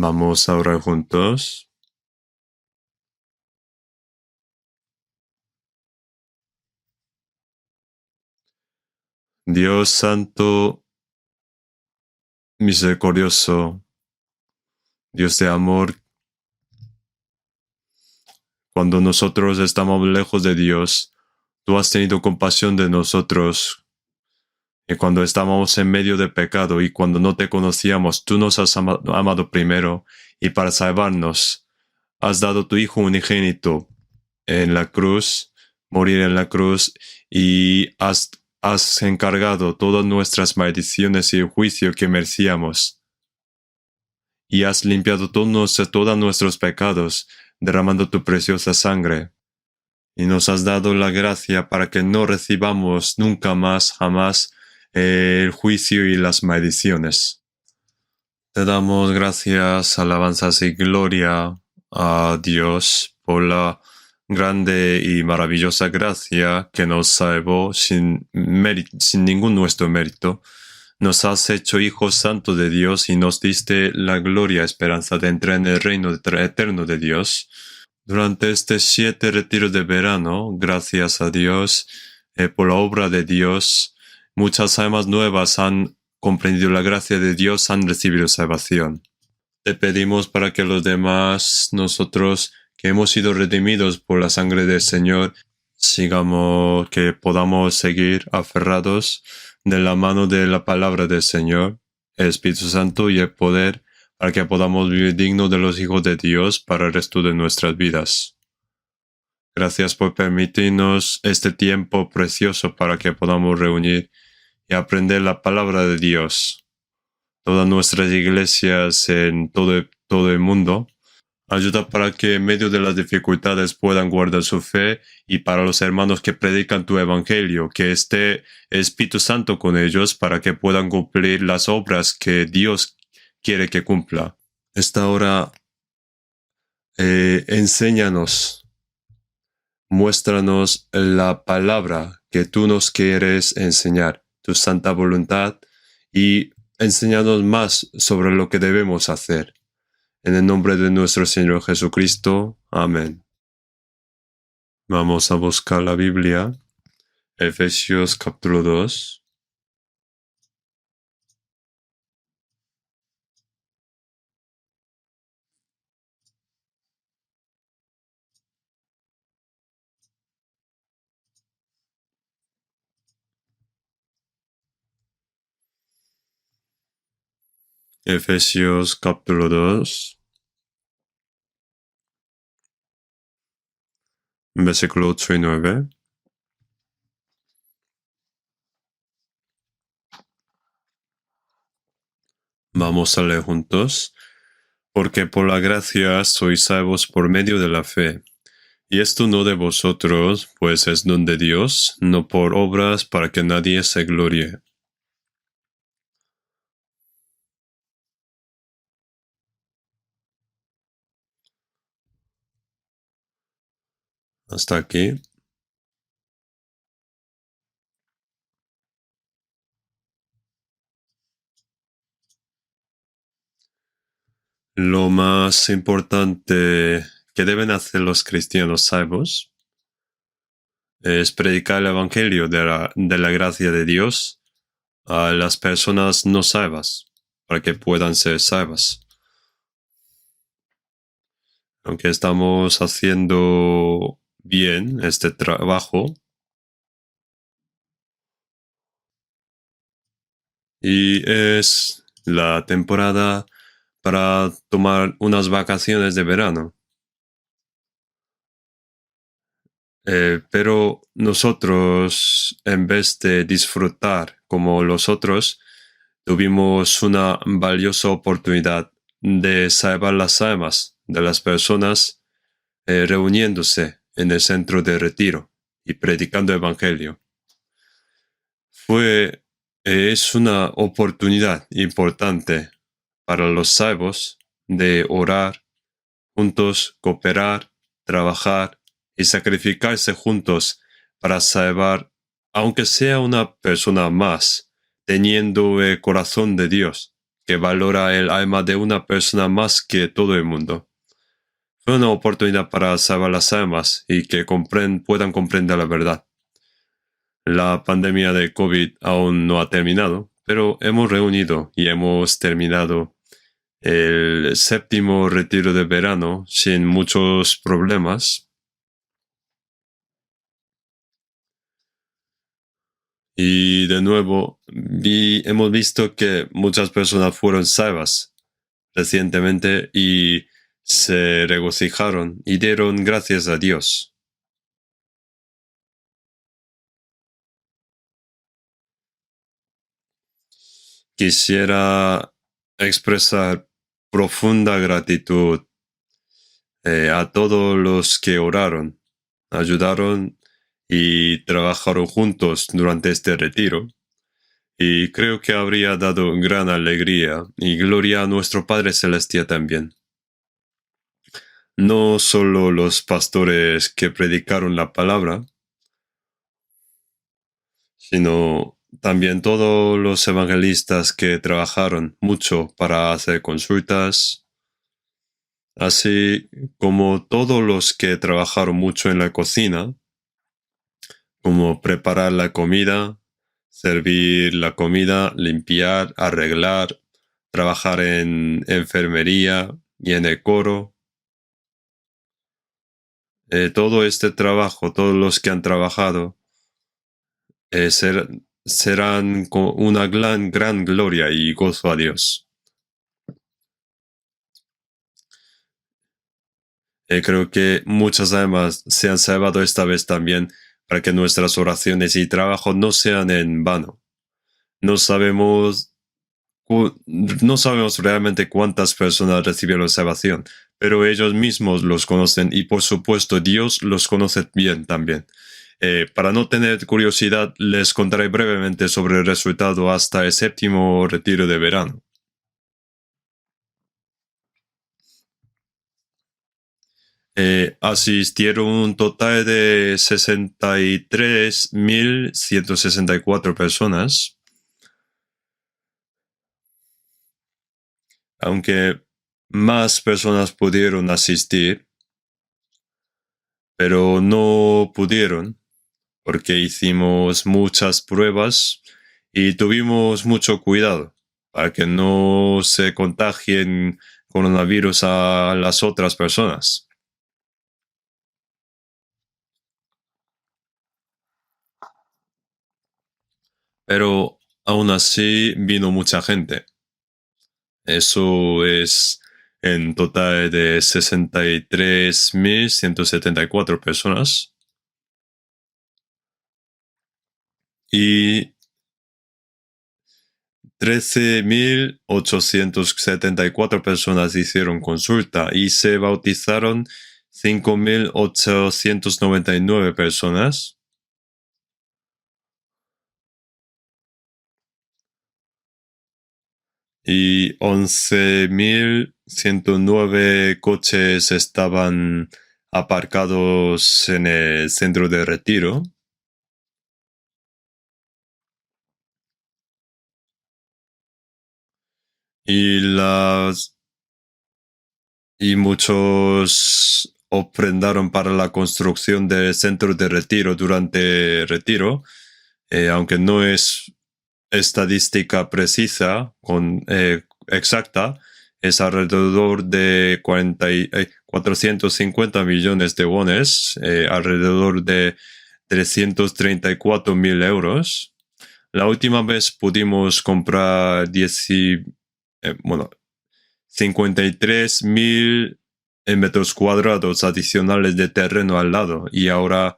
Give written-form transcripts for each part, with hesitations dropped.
Vamos a orar juntos. Dios Santo, misericordioso, Dios de amor, cuando nosotros estamos lejos de Dios, tú has tenido compasión de nosotros. Y cuando estábamos en medio de pecado y cuando no te conocíamos, tú nos has amado primero, y para salvarnos has dado tu Hijo unigénito en la cruz, morir en la cruz, y has encargado todas nuestras maldiciones y el juicio que merecíamos. Y has limpiado todos nuestros pecados, derramando tu preciosa sangre. Y nos has dado la gracia para que no recibamos nunca más, jamás, el juicio y las maldiciones. Te damos gracias, alabanzas y gloria a Dios por la grande y maravillosa gracia que nos salvó sin ningún nuestro mérito. Nos has hecho hijos santos de Dios y nos diste la gloria, esperanza de entrar en el reino eterno de Dios. Durante estos 7 retiros de verano, gracias a Dios, por la obra de Dios, muchas almas nuevas han comprendido la gracia de Dios, han recibido salvación. Te pedimos para que los demás, nosotros que hemos sido redimidos por la sangre del Señor, que podamos seguir aferrados de la mano de la palabra del Señor, el Espíritu Santo y el poder, para que podamos vivir dignos de los hijos de Dios para el resto de nuestras vidas. Gracias por permitirnos este tiempo precioso para que podamos reunir y aprender la palabra de Dios. Todas nuestras iglesias en todo el mundo, ayuda para que en medio de las dificultades puedan guardar su fe, y para los hermanos que predican tu evangelio, que esté el Espíritu Santo con ellos para que puedan cumplir las obras que Dios quiere que cumpla. Esta hora, enséñanos, muéstranos la palabra que tú nos quieres enseñar, tu santa voluntad, y enséñanos más sobre lo que debemos hacer. En el nombre de nuestro Señor Jesucristo. Amén. Vamos a buscar la Biblia. Efesios capítulo 2. Efesios capítulo 2. Versículo 8 y 9. Vamos a leer juntos. Porque por la gracia sois salvos por medio de la fe. Y esto no de vosotros, pues es don de Dios, no por obras para que nadie se gloríe. Hasta aquí. Lo más importante que deben hacer los cristianos salvos es predicar el evangelio de la gracia de Dios a las personas no salvas, para que puedan ser salvas. Aunque estamos haciendo bien este trabajo, y es la temporada para tomar unas vacaciones de verano. Pero nosotros, en vez de disfrutar como los otros, tuvimos una valiosa oportunidad de salvar las almas de las personas, reuniéndose en el centro de retiro y predicando el evangelio. Es una oportunidad importante para los salvos de orar juntos, cooperar, trabajar y sacrificarse juntos para salvar, aunque sea una persona más, teniendo el corazón de Dios, que valora el alma de una persona más que todo el mundo. Fue una oportunidad para salvar las almas y que puedan comprender la verdad. La pandemia de COVID aún no ha terminado, pero hemos reunido y hemos terminado el 7º retiro de verano sin muchos problemas. Y de nuevo, hemos visto que muchas personas fueron salvas recientemente y se regocijaron y dieron gracias a Dios. Quisiera expresar profunda gratitud a todos los que oraron, ayudaron y trabajaron juntos durante este retiro. Y creo que habría dado gran alegría y gloria a nuestro Padre Celestial también. No solo los pastores que predicaron la palabra, sino también todos los evangelistas que trabajaron mucho para hacer consultas, así como todos los que trabajaron mucho en la cocina, como preparar la comida, servir la comida, limpiar, arreglar, trabajar en enfermería y en el coro. Todo este trabajo, todos los que han trabajado, serán con una gran gloria y gozo a Dios. Creo que muchas almas se han salvado esta vez también para que nuestras oraciones y trabajo no sean en vano. No sabemos, no sabemos realmente cuántas personas recibieron salvación, pero ellos mismos los conocen y por supuesto Dios los conoce bien también. Para no tener curiosidad, les contaré brevemente sobre el resultado hasta el 7º retiro de verano. Asistieron un total de 63.164 personas, aunque más personas pudieron asistir, pero no pudieron porque hicimos muchas pruebas y tuvimos mucho cuidado para que no se contagien coronavirus a las otras personas. Pero aún así vino mucha gente. Eso es en total de 63.174 personas. Y 13.874 personas hicieron consulta y se bautizaron 5.899 personas. Y 11.109 coches estaban aparcados en el centro de retiro. Y muchos ofrendaron para la construcción del centro de retiro durante el retiro, aunque no es estadística precisa, exacta, es alrededor de 450 millones de wones, alrededor de 334.000 euros. La última vez pudimos comprar 53.000 metros cuadrados adicionales de terreno al lado y ahora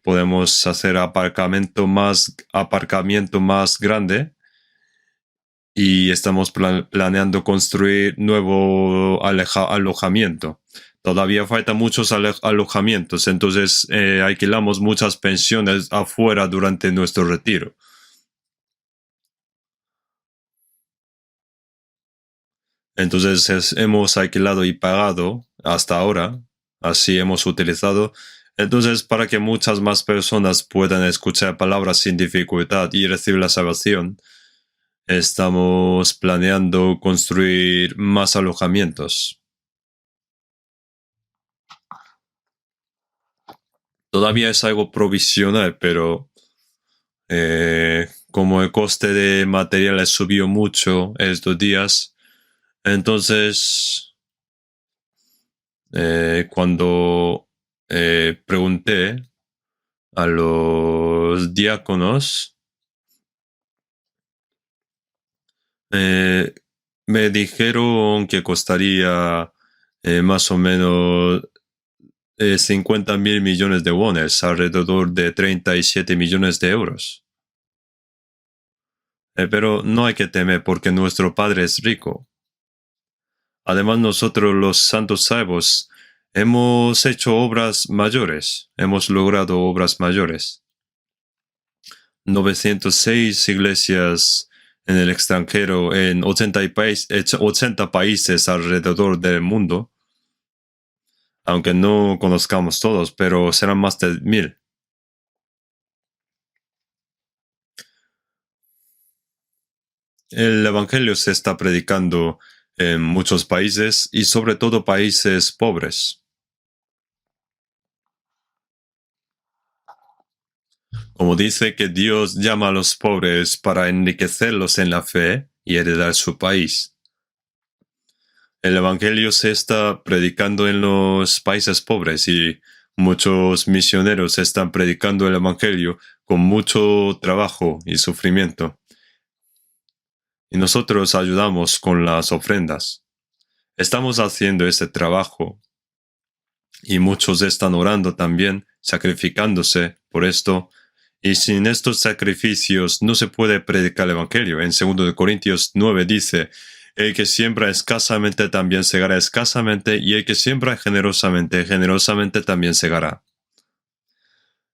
podemos hacer aparcamiento más grande y estamos planeando construir nuevo alojamiento. Todavía faltan muchos alojamientos, entonces alquilamos muchas pensiones afuera durante nuestro retiro. Entonces hemos alquilado y pagado hasta ahora, así hemos utilizado. Entonces, para que muchas más personas puedan escuchar palabras sin dificultad y recibir la salvación, estamos planeando construir más alojamientos. Todavía es algo provisional, pero como el coste de materiales subió mucho estos días, entonces cuando pregunté a los diáconos, me dijeron que costaría más o menos 50.000 millones de wones, alrededor de 37 millones de euros. Pero no hay que temer porque nuestro Padre es rico. Además, nosotros los santos salvos hemos hecho obras mayores, hemos logrado obras mayores. 906 iglesias en el extranjero, en 80 países alrededor del mundo, aunque no conozcamos todos, pero serán más de 1,000. El Evangelio se está predicando en muchos países y sobre todo países pobres. Como dice que Dios llama a los pobres para enriquecerlos en la fe y heredar su país. El Evangelio se está predicando en los países pobres y muchos misioneros están predicando el Evangelio con mucho trabajo y sufrimiento. Y nosotros ayudamos con las ofrendas. Estamos haciendo ese trabajo y muchos están orando también, sacrificándose por esto. Y sin estos sacrificios no se puede predicar el Evangelio. En 2 Corintios 9 dice, el que siembra escasamente también segará escasamente, y el que siembra generosamente, generosamente también segará.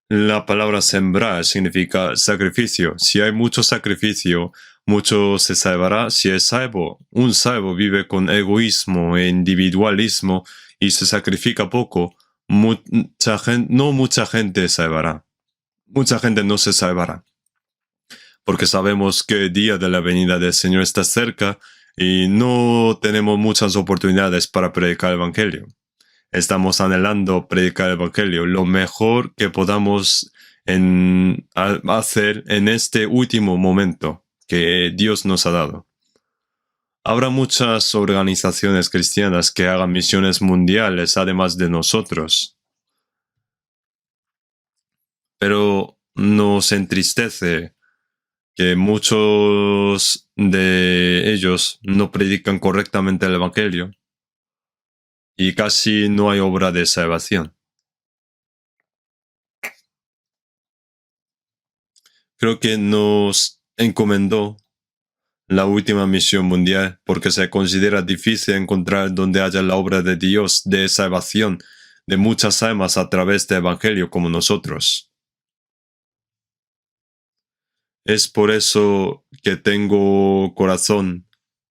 La palabra sembrar significa sacrificio. Si hay mucho sacrificio, mucho se salvará. Si es salvo, un salvo vive con egoísmo e individualismo y se sacrifica poco, no mucha gente salvará. Mucha gente no se salvará. Porque sabemos que el día de la venida del Señor está cerca y no tenemos muchas oportunidades para predicar el Evangelio. Estamos anhelando predicar el Evangelio, lo mejor que podamos hacer en este último momento que Dios nos ha dado. Habrá muchas organizaciones cristianas que hagan misiones mundiales además de nosotros. Pero nos entristece que muchos de ellos no predican correctamente el Evangelio y casi no hay obra de salvación. Creo que nos encomendó la última misión mundial porque se considera difícil encontrar donde haya la obra de Dios de salvación de muchas almas a través del Evangelio como nosotros. Es por eso que tengo corazón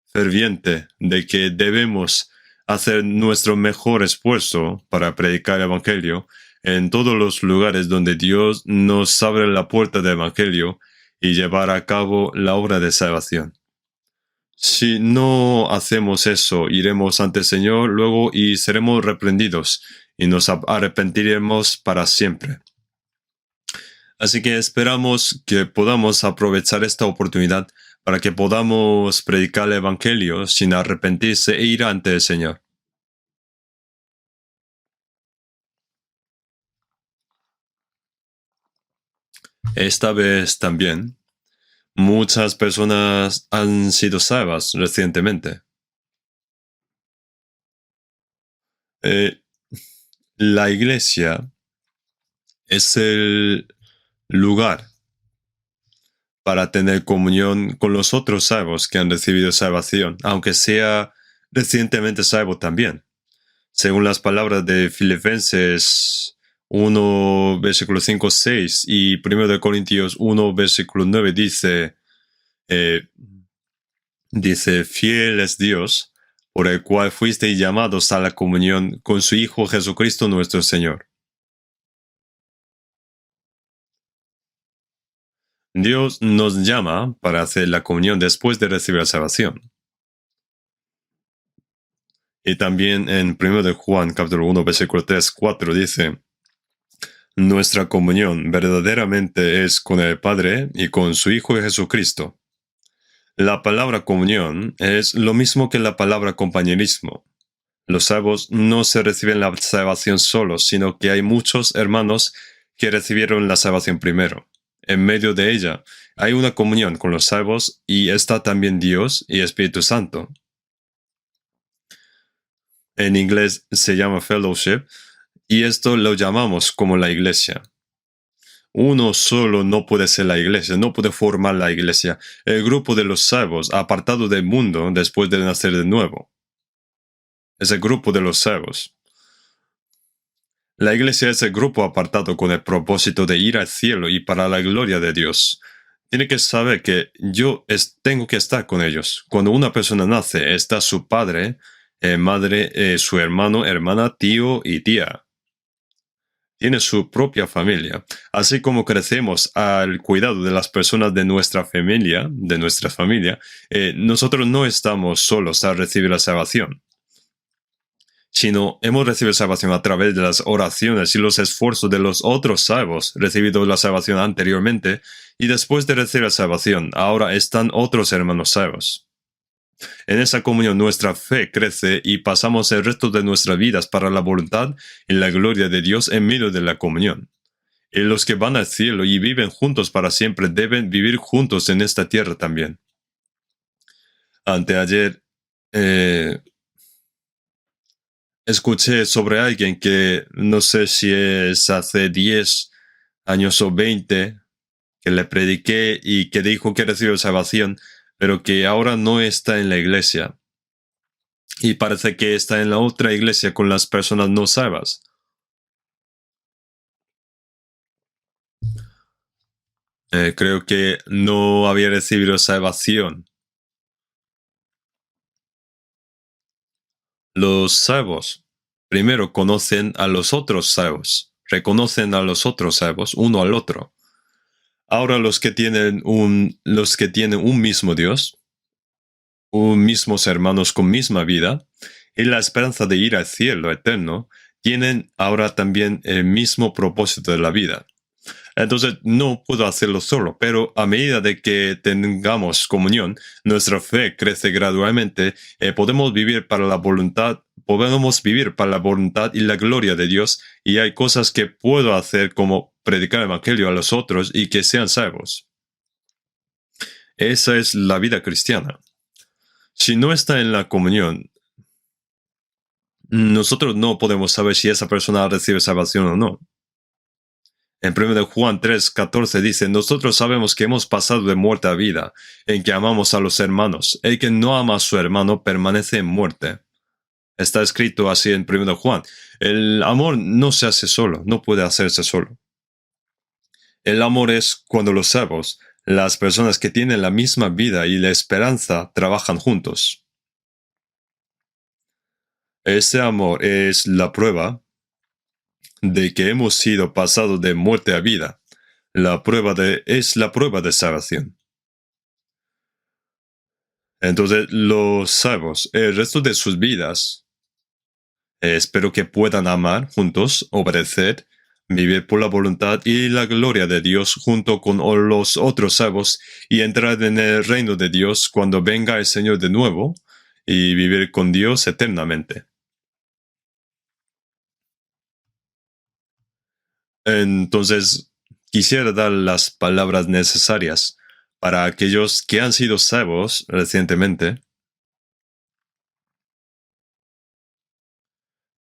ferviente de que debemos hacer nuestro mejor esfuerzo para predicar el Evangelio en todos los lugares donde Dios nos abre la puerta del Evangelio y llevar a cabo la obra de salvación. Si no hacemos eso, iremos ante el Señor luego y seremos reprendidos y nos arrepentiremos para siempre. Así que esperamos que podamos aprovechar esta oportunidad para que podamos predicar el Evangelio sin arrepentirse e ir ante el Señor. Esta vez también, muchas personas han sido salvas recientemente. La iglesia es el lugar para tener comunión con los otros salvos que han recibido salvación, aunque sea recientemente salvo también. Según las palabras de Filipenses 1, versículo 5, 6 y 1 Corintios 1, versículo 9 dice, fiel es Dios, por el cual fuisteis llamados a la comunión con su Hijo Jesucristo nuestro Señor. Dios nos llama para hacer la comunión después de recibir la salvación. Y también en 1 de Juan, capítulo 1, versículo 3, 4, dice, nuestra comunión verdaderamente es con el Padre y con su Hijo Jesucristo. La palabra comunión es lo mismo que la palabra compañerismo. Los salvos no se reciben la salvación solos, sino que hay muchos hermanos que recibieron la salvación primero. En medio de ella hay una comunión con los salvos y está también Dios y Espíritu Santo. En inglés se llama fellowship y esto lo llamamos como la iglesia. Uno solo no puede ser la iglesia, no puede formar la iglesia. El grupo de los salvos, apartado del mundo después de nacer de nuevo. Es el grupo de los salvos. La iglesia es el grupo apartado con el propósito de ir al cielo y para la gloria de Dios. Tiene que saber que yo tengo que estar con ellos. Cuando una persona nace, está su padre, madre, su hermano, hermana, tío y tía. Tiene su propia familia. Así como crecemos al cuidado de las personas de nuestra familia, nosotros no estamos solos al recibir la salvación, sino hemos recibido salvación a través de las oraciones y los esfuerzos de los otros salvos, recibido la salvación anteriormente, y después de recibir la salvación, ahora están otros hermanos salvos. En esa comunión nuestra fe crece y pasamos el resto de nuestras vidas para la voluntad y la gloria de Dios en medio de la comunión. Y los que van al cielo y viven juntos para siempre deben vivir juntos en esta tierra también. Anteayer escuché sobre alguien que no sé si es hace 10 años o 20, que le prediqué y que dijo que recibió salvación, pero que ahora no está en la iglesia. Y parece que está en la otra iglesia con las personas no salvas. Creo que no había recibido salvación. Los salvos primero conocen a los otros salvos, reconocen a los otros salvos uno al otro. Ahora los que tienen un mismo Dios, un mismos hermanos con misma vida y la esperanza de ir al cielo eterno, tienen ahora también el mismo propósito de la vida. Entonces no puedo hacerlo solo, pero a medida de que tengamos comunión, nuestra fe crece gradualmente, podemos vivir para la voluntad y la gloria de Dios, y hay cosas que puedo hacer como predicar el evangelio a los otros y que sean salvos. Esa es la vida cristiana. Si no está en la comunión, nosotros no podemos saber si esa persona recibe salvación o no. En 1 de Juan 3:14 dice, nosotros sabemos que hemos pasado de muerte a vida, en que amamos a los hermanos. El que no ama a su hermano permanece en muerte. Está escrito así en 1 de Juan. El amor no se hace solo, no puede hacerse solo. El amor es cuando los salvos, las personas que tienen la misma vida y la esperanza, trabajan juntos. Ese amor es la prueba de que hemos sido pasados de muerte a vida. Es la prueba de salvación. Entonces, los salvos, el resto de sus vidas, espero que puedan amar juntos, obedecer, vivir por la voluntad y la gloria de Dios junto con los otros salvos y entrar en el reino de Dios cuando venga el Señor de nuevo y vivir con Dios eternamente. Entonces, quisiera dar las palabras necesarias para aquellos que han sido salvos recientemente.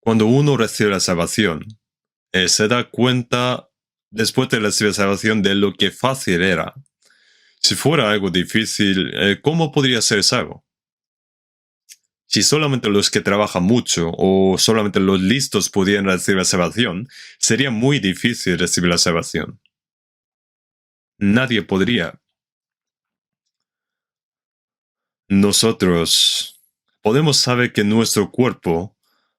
Cuando uno recibe la salvación, se da cuenta después de recibir la salvación de lo que fácil era. Si fuera algo difícil, ¿cómo podría ser salvo? Si solamente los que trabajan mucho o solamente los listos pudieran recibir la salvación, sería muy difícil recibir la salvación. Nadie podría. Nosotros podemos saber que nuestro cuerpo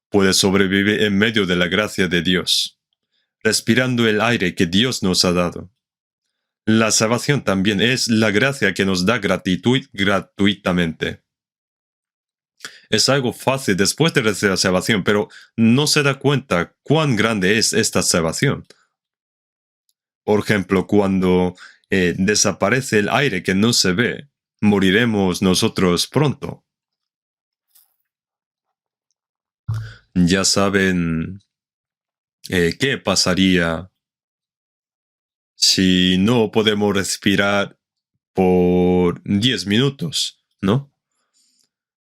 puede sobrevivir en medio de la gracia de Dios, respirando el aire que Dios nos ha dado. La salvación también es la gracia que nos da gratuitamente. Es algo fácil después de recibir la salvación, pero no se da cuenta cuán grande es esta salvación. Por ejemplo, cuando desaparece el aire que no se ve, moriremos nosotros pronto. Ya saben qué pasaría si no podemos respirar por 10 minutos, ¿no?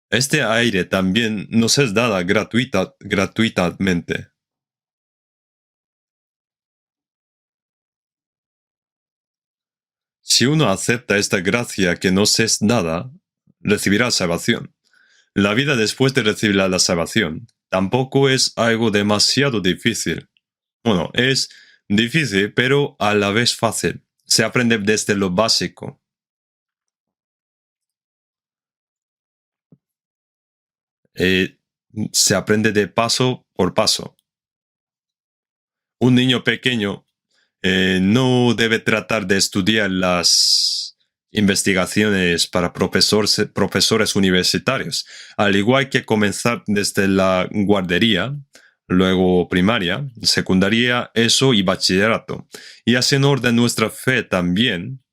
Este aire también nos es dada gratuitamente. Si uno acepta esta gracia que nos es dada, recibirá salvación. La vida después de recibir la salvación tampoco es algo demasiado difícil. Bueno, es difícil, pero a la vez fácil. Se aprende desde lo básico. Eh, Se aprende de paso por paso. Un niño pequeño no debe tratar de estudiar las investigaciones para profesores universitarios, al igual que comenzar desde la guardería, luego primaria, secundaria, eso y bachillerato. Y así en orden nuestra fe también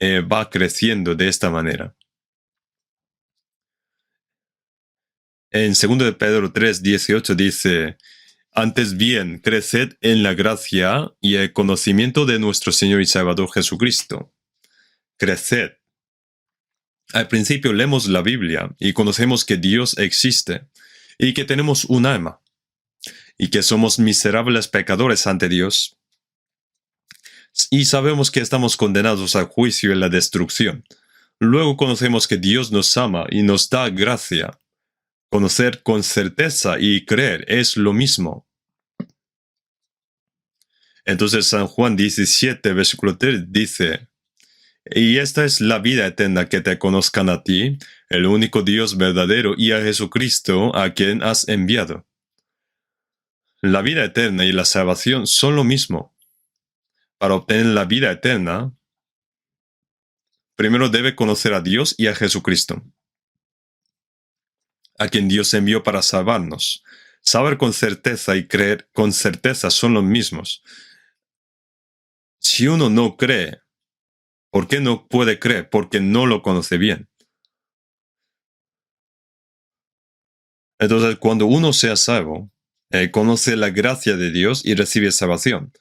va creciendo de esta manera. En 2 de Pedro 3:18 dice, antes bien, creced en la gracia y el conocimiento de nuestro Señor y Salvador Jesucristo. Creced. Al principio leemos la Biblia y conocemos que Dios existe y que tenemos un alma y que somos miserables pecadores ante Dios y sabemos que estamos condenados al juicio y a la destrucción. Luego conocemos que Dios nos ama y nos da gracia. Conocer con certeza y creer es lo mismo. Entonces San Juan 17, versículo 3 dice, y esta es la vida eterna, que te conozcan a ti, el único Dios verdadero, y a Jesucristo, a quien has enviado. La vida eterna y la salvación son lo mismo. Para obtener la vida eterna, primero debe conocer a Dios y a Jesucristo, a quien Dios envió para salvarnos. Saber con certeza y creer con certeza son los mismos. Si uno no cree, ¿por qué no puede creer? Porque no lo conoce bien. Entonces, cuando uno sea salvo, conoce la gracia de Dios y recibe salvación.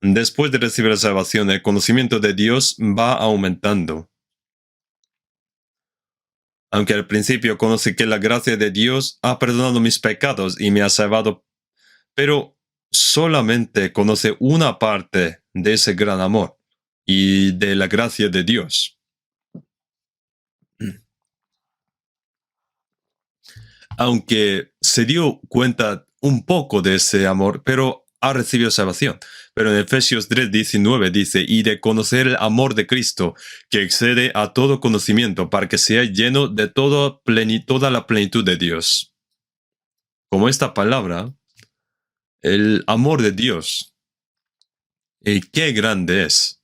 Después de recibir la salvación, el conocimiento de Dios va aumentando. Aunque al principio conoce que la gracia de Dios ha perdonado mis pecados y me ha salvado, pero solamente conoce una parte de ese gran amor y de la gracia de Dios. Aunque se dio cuenta un poco de ese amor, pero ha recibido salvación. Pero en Efesios 3:19 dice, y de conocer el amor de Cristo, que excede a todo conocimiento, para que sea lleno de toda la plenitud de Dios. Como esta palabra, el amor de Dios, y qué grande es.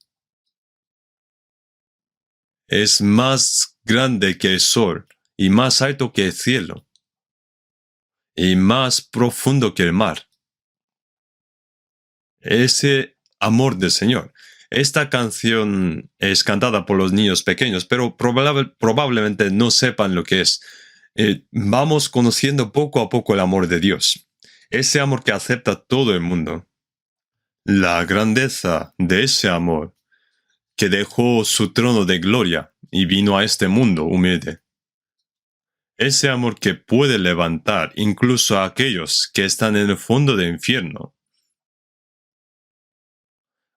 Es más grande que el sol, y más alto que el cielo, y más profundo que el mar. Ese amor del Señor. Esta canción es cantada por los niños pequeños, pero probablemente no sepan lo que es. Vamos conociendo poco a poco el amor de Dios. Ese amor que acepta todo el mundo. La grandeza de ese amor que dejó su trono de gloria y vino a este mundo humilde. Ese amor que puede levantar incluso a aquellos que están en el fondo del infierno.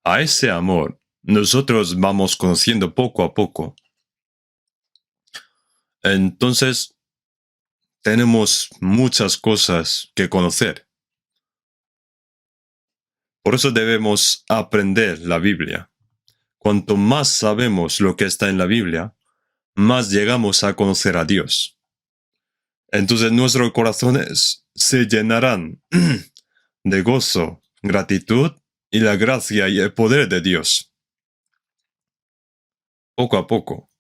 A ese amor nosotros vamos conociendo poco a poco. Entonces, tenemos muchas cosas que conocer. Por eso debemos aprender la Biblia. Cuanto más sabemos lo que está en la Biblia, más llegamos a conocer a Dios. Entonces nuestros corazones se llenarán de gozo, gratitud y la gracia y el poder de Dios. poco a poco.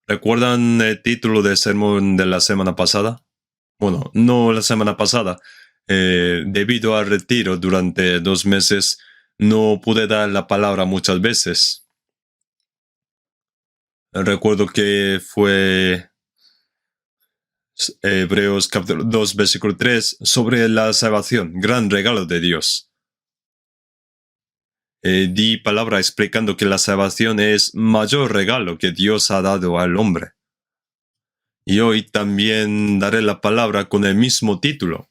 ¿Recuerdan el título del sermón de la semana pasada? Bueno, no la semana pasada. Debido al retiro durante 2 meses, no pude dar la palabra muchas veces. Recuerdo que fue Hebreos capítulo 2, versículo 3, sobre la salvación, gran regalo de Dios. Di palabra explicando que la salvación es mayor regalo que Dios ha dado al hombre. Y hoy también daré la palabra con el mismo título.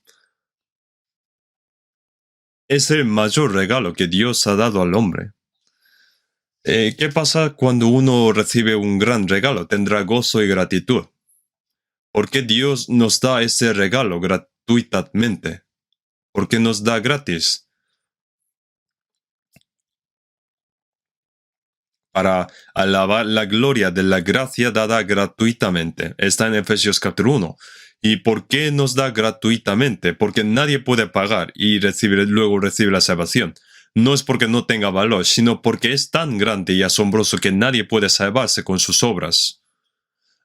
Es el mayor regalo que Dios ha dado al hombre. ¿Qué pasa cuando uno recibe un gran regalo? Tendrá gozo y gratitud. ¿Por qué Dios nos da ese regalo gratuitamente? ¿Por qué nos da gratis? Para alabar la gloria de la gracia dada gratuitamente. Está en Efesios capítulo 1. ¿Y por qué nos da gratuitamente? Porque nadie puede pagar y luego recibir la salvación. No es porque no tenga valor, sino porque es tan grande y asombroso que nadie puede salvarse con sus obras.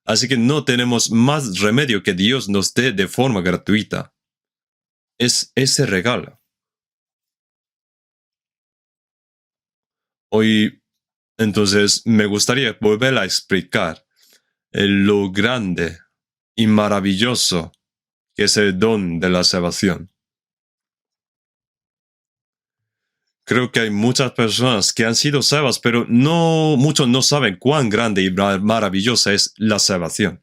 Así que no tenemos más remedio que Dios nos dé de forma gratuita. Es ese regalo. Hoy, entonces, me gustaría volver a explicar lo grande y maravilloso que es el don de la salvación. Creo que hay muchas personas que han sido salvas, pero muchos no saben cuán grande y maravillosa es la salvación.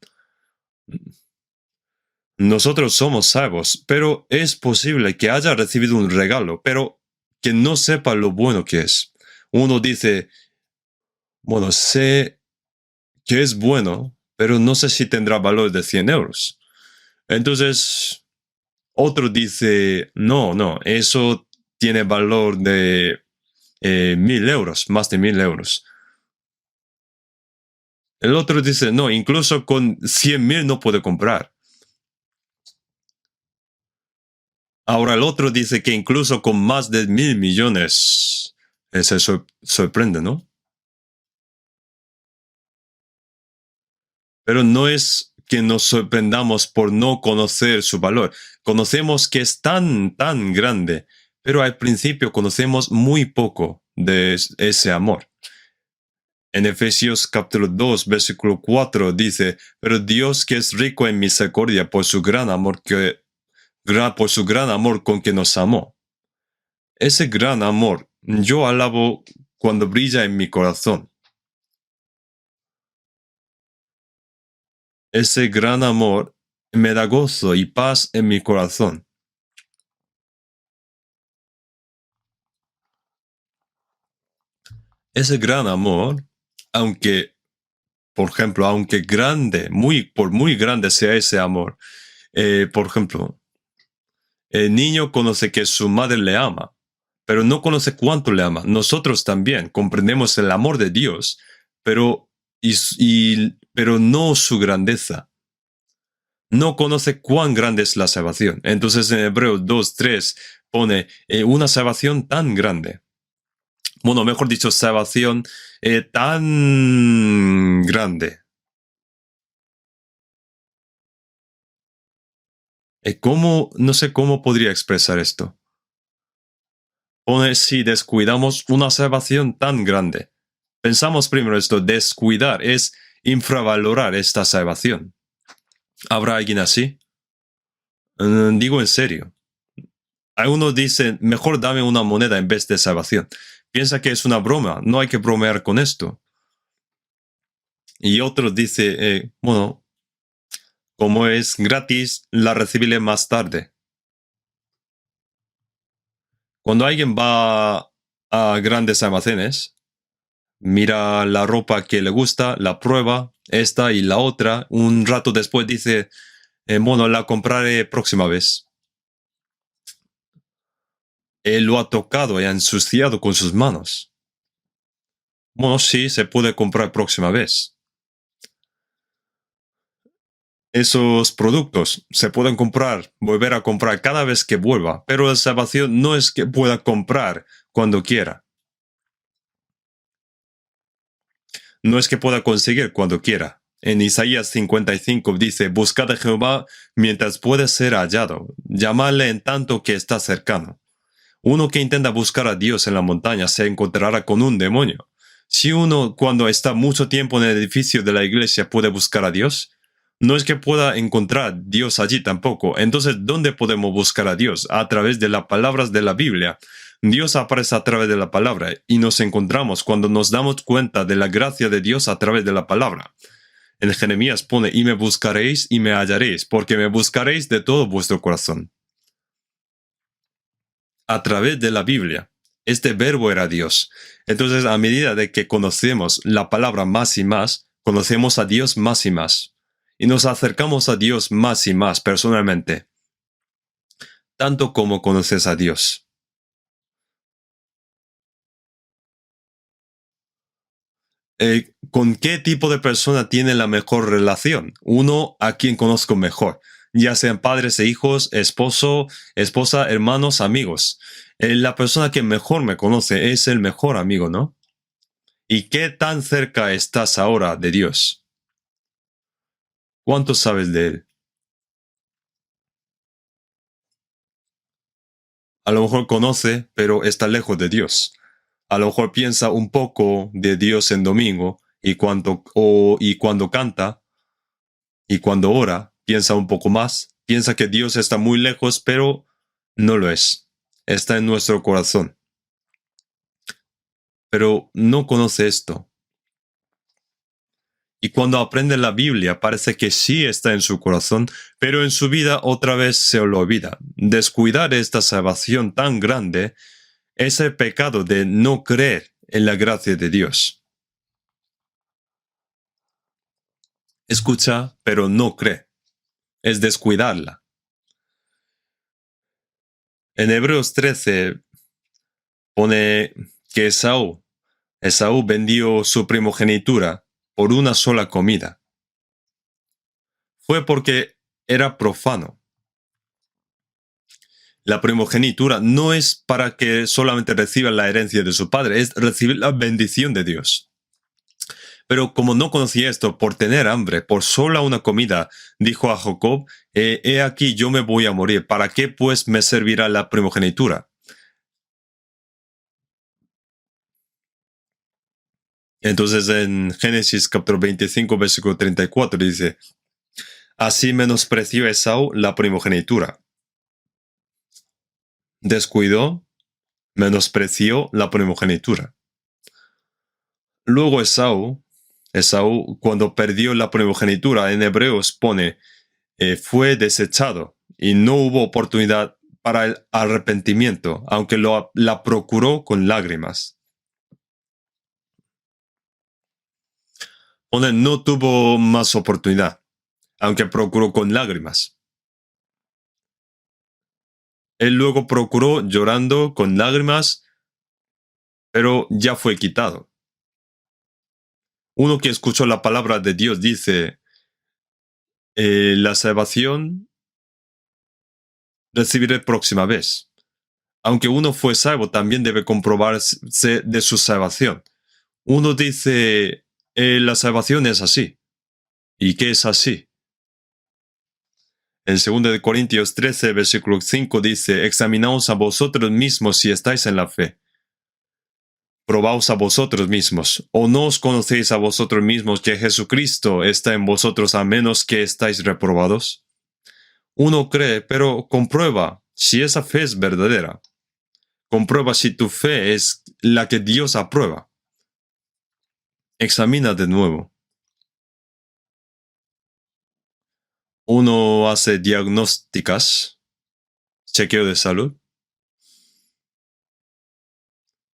Nosotros somos salvos, pero es posible que haya recibido un regalo, pero que no sepa lo bueno que es. Uno dice, bueno, sé que es bueno, pero no sé si tendrá valor de 100 euros. Entonces, otro dice, no, eso tiene valor de 1.000 euros, más de 1.000 euros. El otro dice, no, incluso con 100.000 no puede comprar. Ahora el otro dice que incluso con más de 1.000 millones se sorprende, ¿no? Pero no es que nos sorprendamos por no conocer su valor. Conocemos que es tan grande, pero al principio conocemos muy poco de ese amor. En Efesios capítulo 2, versículo 4 dice, pero Dios que es rico en misericordia por su gran amor con que nos amó. Ese gran amor yo alabo cuando brilla en mi corazón. Ese gran amor me da gozo y paz en mi corazón. Ese gran amor, aunque, por ejemplo, aunque grande, por muy grande sea ese amor, por ejemplo, el niño conoce que su madre le ama, pero no conoce cuánto le ama. Nosotros también comprendemos el amor de Dios, pero, pero no su grandeza. No conoce cuán grande es la salvación. Entonces en Hebreos 2:3 pone una salvación tan grande. Bueno, mejor dicho, salvación tan grande. No sé cómo podría expresar esto. Pone si descuidamos una salvación tan grande. Pensamos primero esto, descuidar es infravalorar esta salvación. ¿Habrá alguien así? Digo en serio. Algunos dicen, mejor dame una moneda en vez de salvación. Piensa que es una broma, no hay que bromear con esto. Y otros dicen, bueno, como es gratis, la recibiré más tarde. Cuando alguien va a grandes almacenes, mira la ropa que le gusta, la prueba, esta y la otra, un rato después dice, bueno, la compraré próxima vez. Él lo ha tocado y ha ensuciado con sus manos. Bueno, sí, se puede comprar próxima vez. Esos productos se pueden comprar, volver a comprar cada vez que vuelva, pero la salvación no es que pueda comprar cuando quiera. No es que pueda conseguir cuando quiera. En Isaías 55 dice, buscad a Jehová mientras puede ser hallado, llamadle en tanto que está cercano. Uno que intenta buscar a Dios en la montaña se encontrará con un demonio. Si uno, cuando está mucho tiempo en el edificio de la iglesia, puede buscar a Dios, no es que pueda encontrar a Dios allí tampoco. Entonces, ¿dónde podemos buscar a Dios? A través de las palabras de la Biblia. Dios aparece a través de la palabra y nos encontramos cuando nos damos cuenta de la gracia de Dios a través de la palabra. En Jeremías pone, y me buscaréis y me hallaréis, porque me buscaréis de todo vuestro corazón. A través de la Biblia. Este verbo era Dios. Entonces, a medida de que conocemos la palabra más y más, conocemos a Dios más y más. Y nos acercamos a Dios más y más personalmente, tanto como conoces a Dios. ¿Con qué tipo de persona tiene la mejor relación? Uno a quien conozco mejor, ya sean padres e hijos, esposo, esposa, hermanos, amigos. La persona que mejor me conoce es el mejor amigo, ¿no? ¿Y qué tan cerca estás ahora de Dios? ¿Cuánto sabes de Él? A lo mejor conoce, pero está lejos de Dios. A lo mejor piensa un poco de Dios en domingo y cuando canta y cuando ora, piensa un poco más. Piensa que Dios está muy lejos, pero no lo es. Está en nuestro corazón. Pero no conoce esto. Y cuando aprende la Biblia parece que sí está en su corazón, pero en su vida otra vez se lo olvida. Descuidar esta salvación tan grande es el pecado de no creer en la gracia de Dios. Escucha, pero no cree. Es descuidarla. En Hebreos 13 pone que Esaú vendió su primogenitura por una sola comida. Fue porque era profano. La primogenitura no es para que solamente reciba la herencia de su padre, es recibir la bendición de Dios. Pero como no conocía esto, por tener hambre, por sola una comida, dijo a Jacob, he aquí yo me voy a morir, ¿para qué pues me servirá la primogenitura? Entonces en Génesis capítulo 25, versículo 34 dice, así menospreció Esaú la primogenitura. Descuidó, menospreció la primogenitura. Luego Esaú, cuando perdió la primogenitura, en Hebreos pone, fue desechado y no hubo oportunidad para el arrepentimiento, aunque la procuró con lágrimas. Pone, no tuvo más oportunidad, aunque procuró con lágrimas. Él luego procuró llorando con lágrimas, pero ya fue quitado. Uno que escuchó la palabra de Dios dice, la salvación recibiré próxima vez. Aunque uno fue salvo, también debe comprobarse de su salvación. Uno dice, la salvación es así. ¿Y qué es así? En 2 de Corintios 13, versículo 5 dice, examinaos a vosotros mismos si estáis en la fe. Probaos a vosotros mismos, o no os conocéis a vosotros mismos que Jesucristo está en vosotros a menos que estáis reprobados. Uno cree, pero comprueba si esa fe es verdadera. Comprueba si tu fe es la que Dios aprueba. Examina de nuevo. Uno hace diagnósticas, chequeo de salud.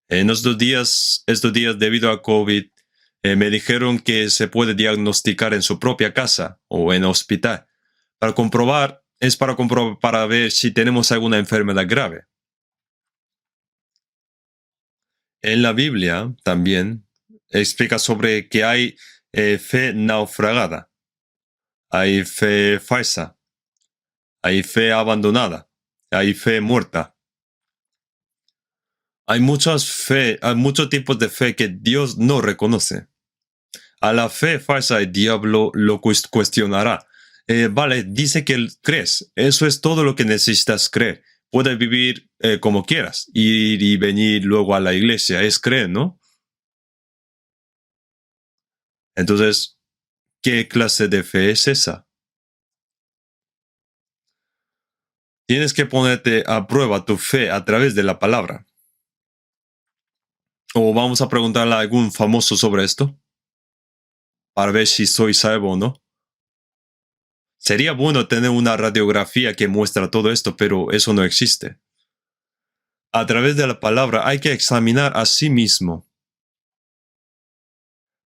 En estos días debido a COVID, me dijeron que se puede diagnosticar en su propia casa o en hospital. Para comprobar para ver si tenemos alguna enfermedad grave. En la Biblia también explica sobre que hay fe naufragada. hay fe falsa, hay fe abandonada, hay fe muerta. Hay muchos tipos de fe que Dios no reconoce. A la fe falsa el diablo lo cuestionará. Vale, dice que crees. Eso es todo lo que necesitas creer. Puedes vivir como quieras, ir y venir luego a la iglesia. Es creer, ¿no? Entonces, ¿qué clase de fe es esa? Tienes que ponerte a prueba tu fe a través de la palabra. O vamos a preguntarle a algún famoso sobre esto, para ver si soy salvo o no. Sería bueno tener una radiografía que muestra todo esto, pero eso no existe. A través de la palabra hay que examinar a sí mismo.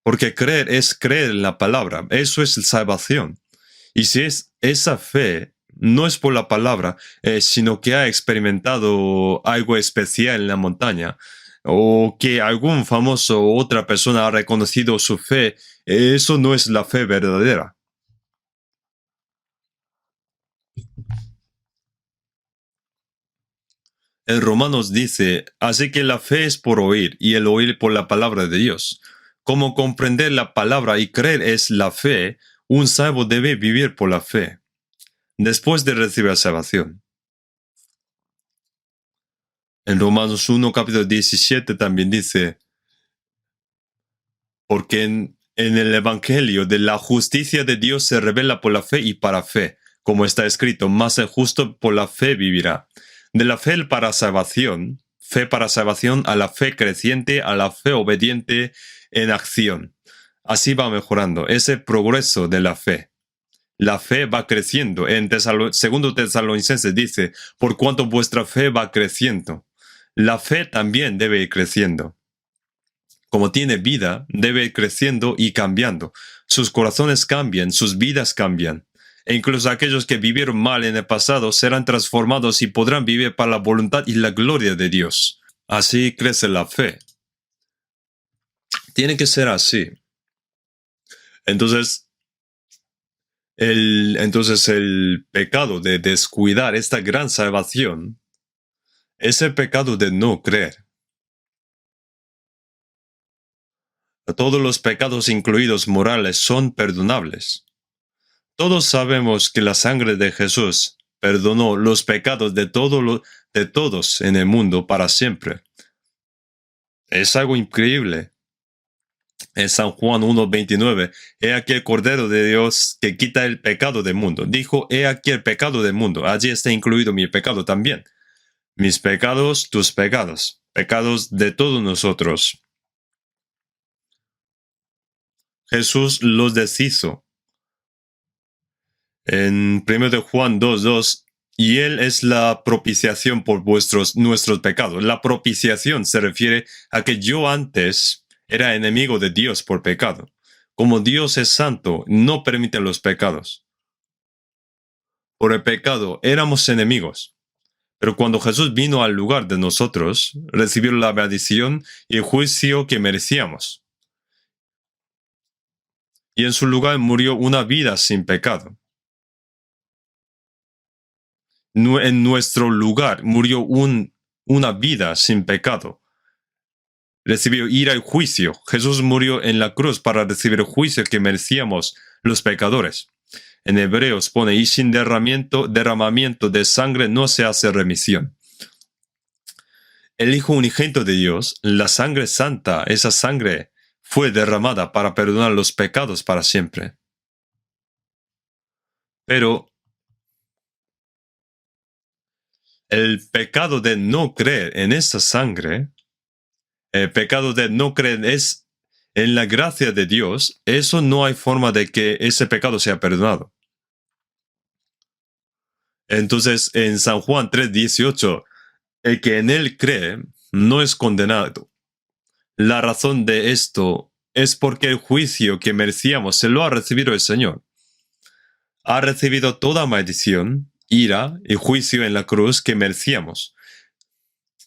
Porque creer es creer en la palabra. Eso es salvación. Y si es esa fe, no es por la palabra, sino que ha experimentado algo especial en la montaña, o que algún famoso o otra persona ha reconocido su fe, eso no es la fe verdadera. En Romanos dice, así que la fe es por oír y el oír por la palabra de Dios. Como comprender la palabra y creer es la fe, un salvo debe vivir por la fe, después de recibir la salvación. En Romanos 1, capítulo 17 también dice, porque en el Evangelio de la justicia de Dios se revela por la fe y para fe, como está escrito, mas el justo por la fe vivirá. De la fe para salvación, a la fe creciente, a la fe obediente en acción. Así va mejorando, ese progreso de la fe. La fe va creciendo. En segundo Tesalonicenses dice, por cuanto vuestra fe va creciendo. La fe también debe ir creciendo. Como tiene vida, debe ir creciendo y cambiando. Sus corazones cambian, sus vidas cambian. E incluso aquellos que vivieron mal en el pasado serán transformados y podrán vivir para la voluntad y la gloria de Dios. Así crece la fe. Tiene que ser así. Entonces el pecado de descuidar esta gran salvación es el pecado de no creer. Todos los pecados, incluidos morales, son perdonables. Todos sabemos que la sangre de Jesús perdonó los pecados de todos en el mundo para siempre. Es algo increíble. En San Juan 1:29, he aquí el Cordero de Dios que quita el pecado del mundo. Dijo, he aquí el pecado del mundo. Allí está incluido mi pecado también. Mis pecados, tus pecados. Pecados de todos nosotros. Jesús los deshizo. En 1 de Juan 2:2, y Él es la propiciación por nuestros pecados. La propiciación se refiere a que yo antes era enemigo de Dios por pecado. Como Dios es santo, no permite los pecados. Por el pecado éramos enemigos. Pero cuando Jesús vino al lugar de nosotros, recibió la bendición y el juicio que merecíamos. Y en su lugar murió una vida sin pecado. En nuestro lugar murió una vida sin pecado. Recibió ira y juicio. Jesús murió en la cruz para recibir el juicio que merecíamos los pecadores. En Hebreos pone, y sin derramamiento de sangre no se hace remisión. El Hijo unigénito de Dios, la sangre santa, esa sangre fue derramada para perdonar los pecados para siempre. Pero el pecado de no creer en esa sangre, el pecado de no creer es en la gracia de Dios, eso no hay forma de que ese pecado sea perdonado. Entonces, en San Juan 3:18, el que en él cree no es condenado. La razón de esto es porque el juicio que merecíamos se lo ha recibido el Señor. Ha recibido toda maldición, ira y juicio en la cruz que merecíamos.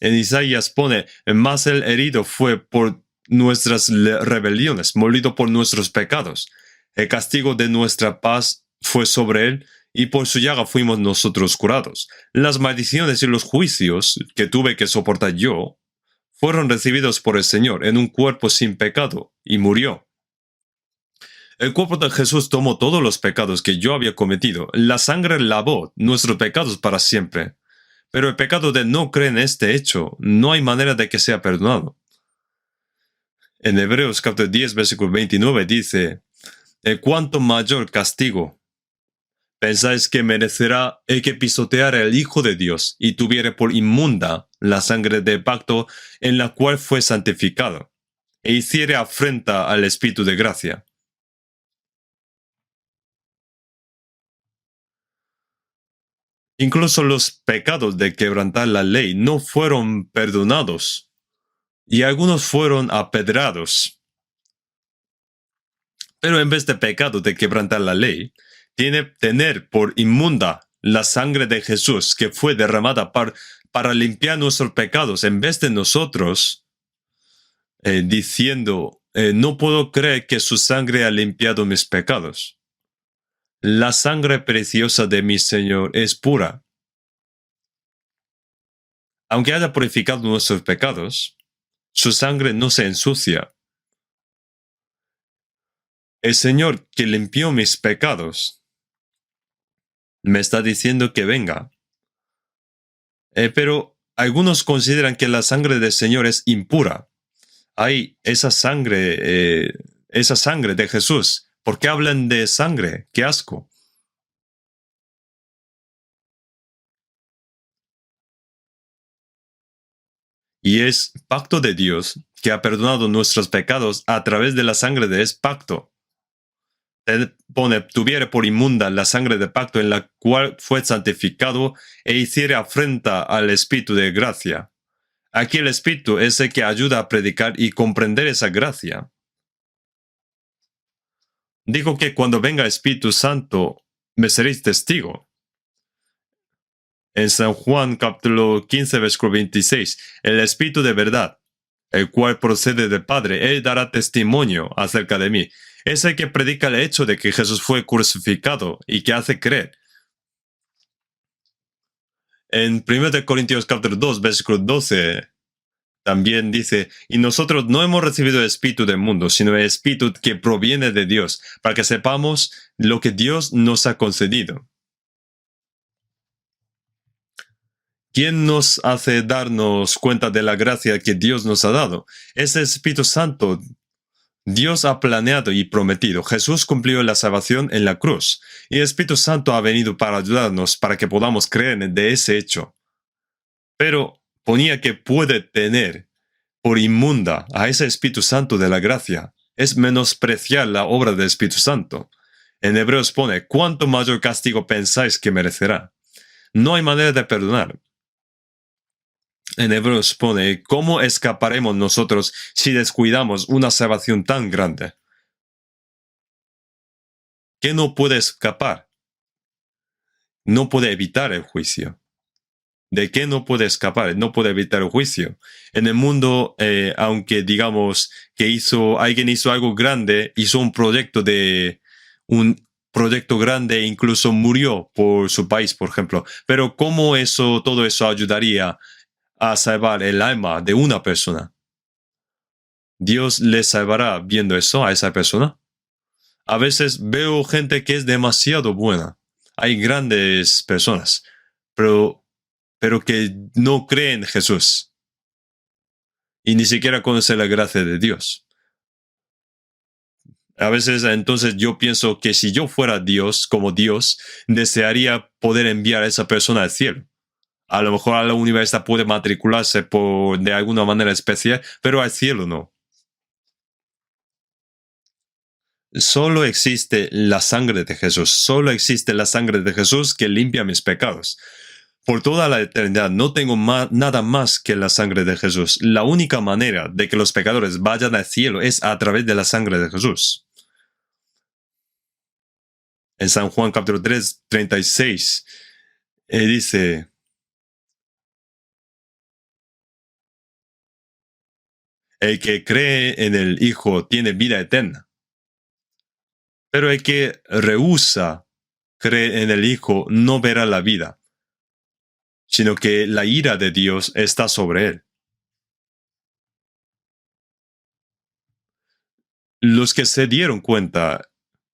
En Isaías pone, mas el herido fue por nuestras rebeliones, molido por nuestros pecados. El castigo de nuestra paz fue sobre él, y por su llaga fuimos nosotros curados. Las maldiciones y los juicios que tuve que soportar yo fueron recibidos por el Señor en un cuerpo sin pecado, y murió. El cuerpo de Jesús tomó todos los pecados que yo había cometido. La sangre lavó nuestros pecados para siempre. Pero el pecado de no creer en este hecho, no hay manera de que sea perdonado. En Hebreos capítulo 10, versículo 29 dice, cuánto mayor castigo pensáis que merecerá el que pisoteara el Hijo de Dios y tuviere por inmunda la sangre del pacto en la cual fue santificado, e hiciere afrenta al Espíritu de gracia. Incluso los pecados de quebrantar la ley no fueron perdonados, y algunos fueron apedrados. Pero en vez de pecado de quebrantar la ley, tener por inmunda la sangre de Jesús que fue derramada para limpiar nuestros pecados, en vez de nosotros diciendo, no puedo creer que su sangre ha limpiado mis pecados. La sangre preciosa de mi Señor es pura. Aunque haya purificado nuestros pecados, su sangre no se ensucia. El Señor que limpió mis pecados me está diciendo que venga. Pero algunos consideran que la sangre del Señor es impura. Hay esa sangre de Jesús. ¿Por qué hablan de sangre? ¡Qué asco! Y es pacto de Dios que ha perdonado nuestros pecados a través de la sangre de ese pacto. Tuviere por inmunda la sangre de pacto en la cual fue santificado e hiciere afrenta al Espíritu de gracia. Aquí el Espíritu es el que ayuda a predicar y comprender esa gracia. Digo que cuando venga Espíritu Santo, me seréis testigo. En San Juan capítulo 15, versículo 26, el Espíritu de verdad, el cual procede del Padre, Él dará testimonio acerca de mí. Es el que predica el hecho de que Jesús fue crucificado y que hace creer. En 1 Corintios capítulo 2, versículo 12, también dice, y nosotros no hemos recibido el Espíritu del mundo, sino el Espíritu que proviene de Dios, para que sepamos lo que Dios nos ha concedido. ¿Quién nos hace darnos cuenta de la gracia que Dios nos ha dado? Es el Espíritu Santo. Dios ha planeado y prometido. Jesús cumplió la salvación en la cruz, y el Espíritu Santo ha venido para ayudarnos para que podamos creer de ese hecho. Pero ponía que puede tener por inmunda a ese Espíritu Santo de la gracia. Es menospreciar la obra del Espíritu Santo. En Hebreos pone, ¿cuánto mayor castigo pensáis que merecerá? No hay manera de perdonar. En Hebreos pone, ¿cómo escaparemos nosotros si descuidamos una salvación tan grande? ¿Qué no puede escapar? No puede evitar el juicio. ¿De qué no puede escapar? No puede evitar el juicio. En el mundo, aunque digamos que alguien hizo algo grande, hizo un proyecto grande e incluso murió por su país, por ejemplo. Pero ¿cómo todo eso ayudaría a salvar el alma de una persona? ¿Dios le salvará viendo eso a esa persona? A veces veo gente que es demasiado buena. Hay grandes personas, pero que no creen en Jesús y ni siquiera conocen la gracia de Dios. A veces entonces yo pienso que si yo fuera Dios, como Dios, desearía poder enviar a esa persona al cielo. A lo mejor a la universidad puede matricularse de alguna manera especial, pero al cielo no. Solo existe la sangre de Jesús, solo existe la sangre de Jesús que limpia mis pecados. Por toda la eternidad no tengo nada más que la sangre de Jesús. La única manera de que los pecadores vayan al cielo es a través de la sangre de Jesús. En San Juan capítulo 3, 36, dice, el que cree en el Hijo tiene vida eterna, pero el que rehúsa cree en el Hijo no verá la vida, sino que la ira de Dios está sobre él. Los que se dieron cuenta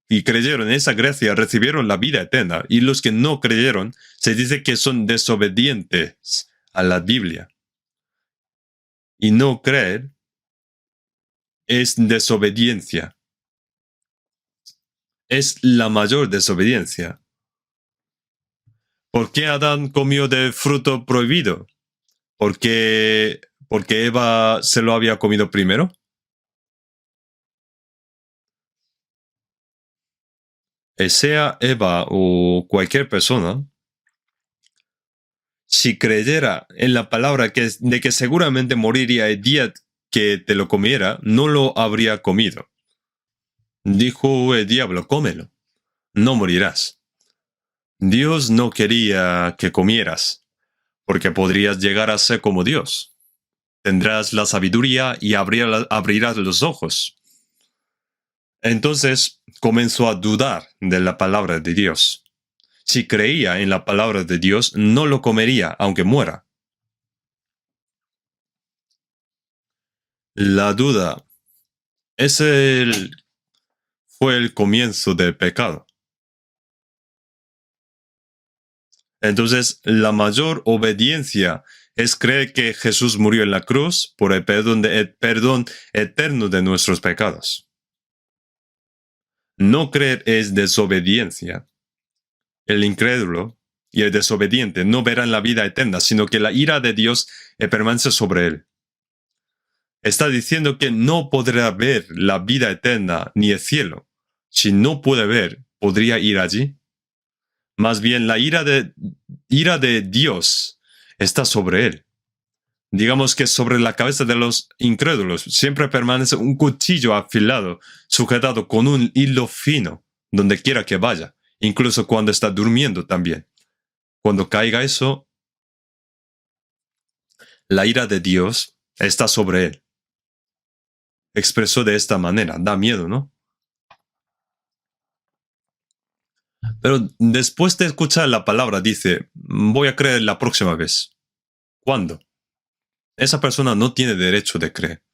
y creyeron en esa gracia recibieron la vida eterna, y los que no creyeron se dice que son desobedientes a la Biblia. Y no creer es desobediencia. Es la mayor desobediencia. ¿Por qué Adán comió del fruto prohibido? Porque Eva se lo había comido primero. Sea Eva o cualquier persona, si creyera en la palabra de que seguramente moriría el día que te lo comiera, no lo habría comido. Dijo el diablo, cómelo, no morirás. Dios no quería que comieras, porque podrías llegar a ser como Dios. Tendrás la sabiduría y abrirás los ojos. Entonces comenzó a dudar de la palabra de Dios. Si creía en la palabra de Dios, no lo comería, aunque muera. La duda fue el comienzo del pecado. Entonces, la mayor obediencia es creer que Jesús murió en la cruz por el perdón eterno de nuestros pecados. No creer es desobediencia. El incrédulo y el desobediente no verán la vida eterna, sino que la ira de Dios permanece sobre él. Está diciendo que no podrá ver la vida eterna ni el cielo. Si no puede ver, ¿podría ir allí? Más bien, la ira de Dios está sobre él. Digamos que sobre la cabeza de los incrédulos siempre permanece un cuchillo afilado, sujetado con un hilo fino, donde quiera que vaya, incluso cuando está durmiendo también. Cuando caiga eso, la ira de Dios está sobre él. Expresó de esta manera, da miedo, ¿no? Pero después de escuchar la palabra dice, voy a creer la próxima vez. ¿Cuándo? Esa persona no tiene derecho de creer.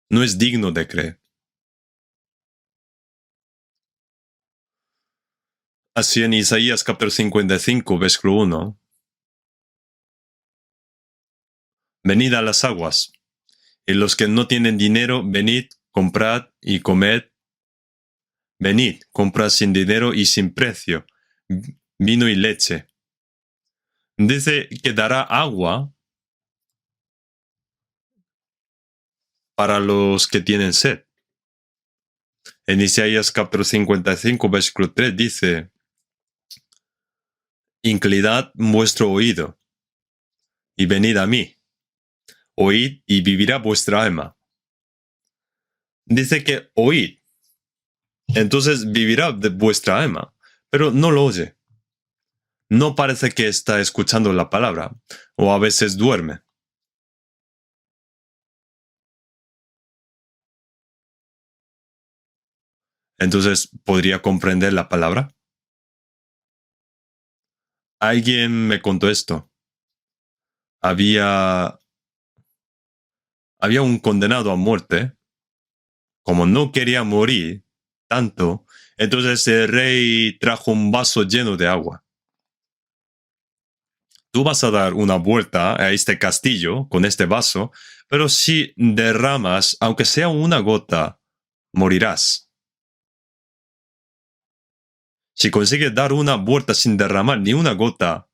No es digno de creer. Así en Isaías capítulo 55, versículo 1. Venid a las aguas, y los que no tienen dinero, venid, comprad y comed. Venid, comprad sin dinero y sin precio, vino y leche. Dice que dará agua para los que tienen sed. En Isaías capítulo 55, versículo 3 dice, inclinad vuestro oído y venid a mí. Oíd y vivirá vuestra alma. Dice que oíd. Entonces vivirá de vuestra alma, pero no lo oye. No parece que está escuchando la palabra, o a veces duerme. Entonces, ¿podría comprender la palabra? Alguien me contó esto. Había un condenado a muerte. Como no quería morir tanto, entonces el rey trajo un vaso lleno de agua. Tú vas a dar una vuelta a este castillo con este vaso, pero si derramas, aunque sea una gota, morirás. Si consigues dar una vuelta sin derramar ni una gota,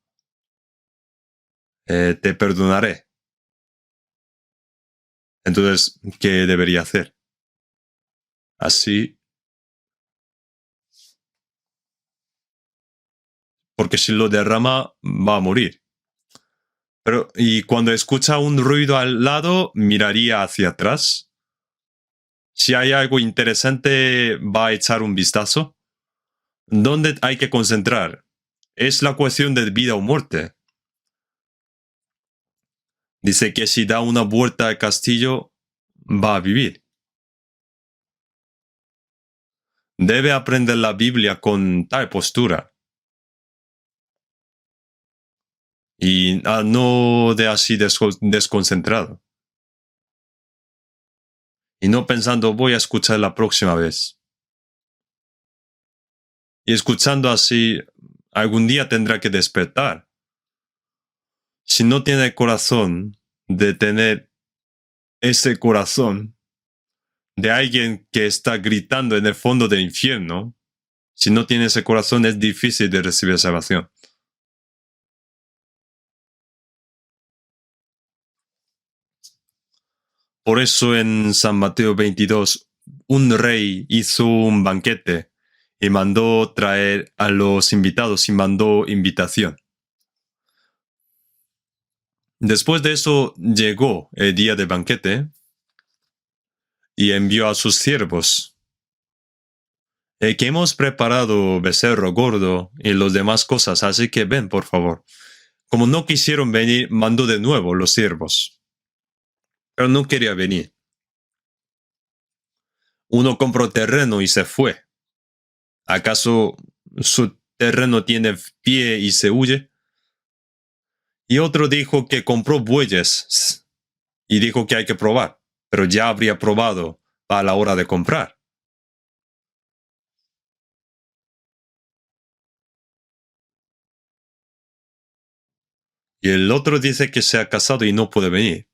te perdonaré. Entonces, ¿qué debería hacer? Así, porque si lo derrama, va a morir. Pero, y cuando escucha un ruido al lado, miraría hacia atrás. Si hay algo interesante, va a echar un vistazo. ¿Dónde hay que concentrar? Es la cuestión de vida o muerte. Dice que si da una vuelta al castillo, va a vivir. Debe aprender la Biblia con tal postura. Y no de así desconcentrado. Y no pensando, voy a escuchar la próxima vez. Y escuchando así, algún día tendrá que despertar. Si no tiene el corazón de tener ese corazón de alguien que está gritando en el fondo del infierno, si no tiene ese corazón es difícil de recibir salvación. Por eso en San Mateo 22, un rey hizo un banquete y mandó traer a los invitados y mandó invitación. Después de eso llegó el día del banquete y envió a sus siervos que hemos preparado becerro gordo y las demás cosas, así que ven, por favor. Como no quisieron venir, mandó de nuevo los siervos, pero no quería venir. Uno compró terreno y se fue. ¿Acaso su terreno tiene pie y se huye? Y otro dijo que compró bueyes y dijo que hay que probar, pero ya habría probado a la hora de comprar. Y el otro dice que se ha casado y no puede venir.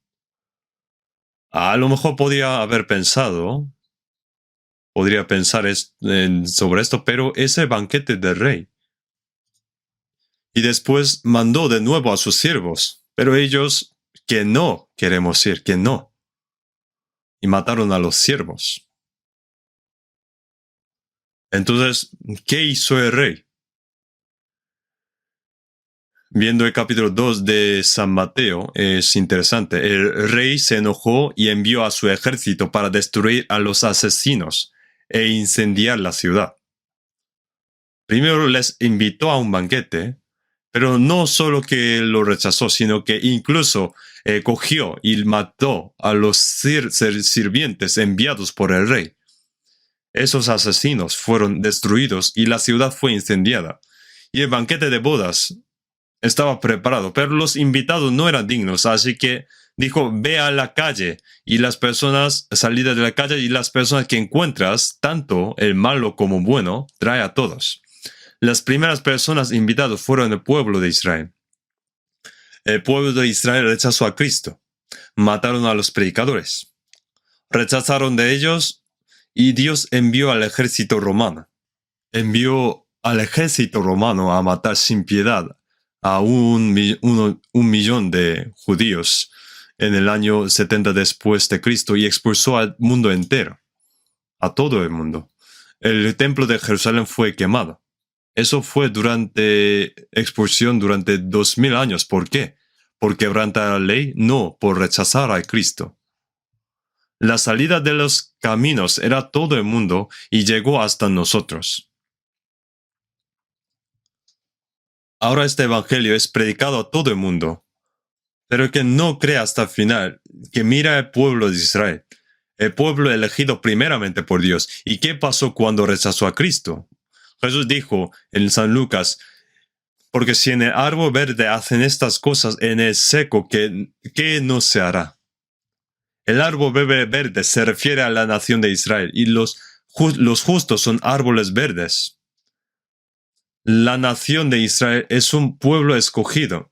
A lo mejor podría pensar sobre esto, pero es el banquete del rey. Y después mandó de nuevo a sus siervos, pero ellos que no queremos ir, que no. Y mataron a los siervos. Entonces, ¿qué hizo el rey? Viendo el capítulo 2 de San Mateo, es interesante. El rey se enojó y envió a su ejército para destruir a los asesinos e incendiar la ciudad. Primero les invitó a un banquete, pero no solo que lo rechazó, sino que incluso cogió y mató a los sirvientes enviados por el rey. Esos asesinos fueron destruidos y la ciudad fue incendiada. Y el banquete de bodas estaba preparado, pero los invitados no eran dignos, así que dijo, ve a la calle y las personas salidas de la calle y las personas que encuentras, tanto el malo como bueno, trae a todos. Las primeras personas invitadas fueron el pueblo de Israel. El pueblo de Israel rechazó a Cristo, mataron a los predicadores, rechazaron de ellos y Dios envió al ejército romano. Envió al ejército romano a matar sin piedad a un millón de judíos en el año 70 después de Cristo y expulsó al mundo entero, a todo el mundo. El templo de Jerusalén fue quemado. Eso fue expulsión durante 2000 años. ¿Por qué? ¿Por quebrantar la ley? No, por rechazar a Cristo. La salida de los caminos era todo el mundo y llegó hasta nosotros. Ahora este evangelio es predicado a todo el mundo, pero que no cree hasta el final, que mira al pueblo de Israel, el pueblo elegido primeramente por Dios. ¿Y qué pasó cuando rechazó a Cristo? Jesús dijo en San Lucas, porque si en el árbol verde hacen estas cosas, en el seco, ¿qué no se hará? El árbol verde se refiere a la nación de Israel y los justos son árboles verdes. La nación de Israel es un pueblo escogido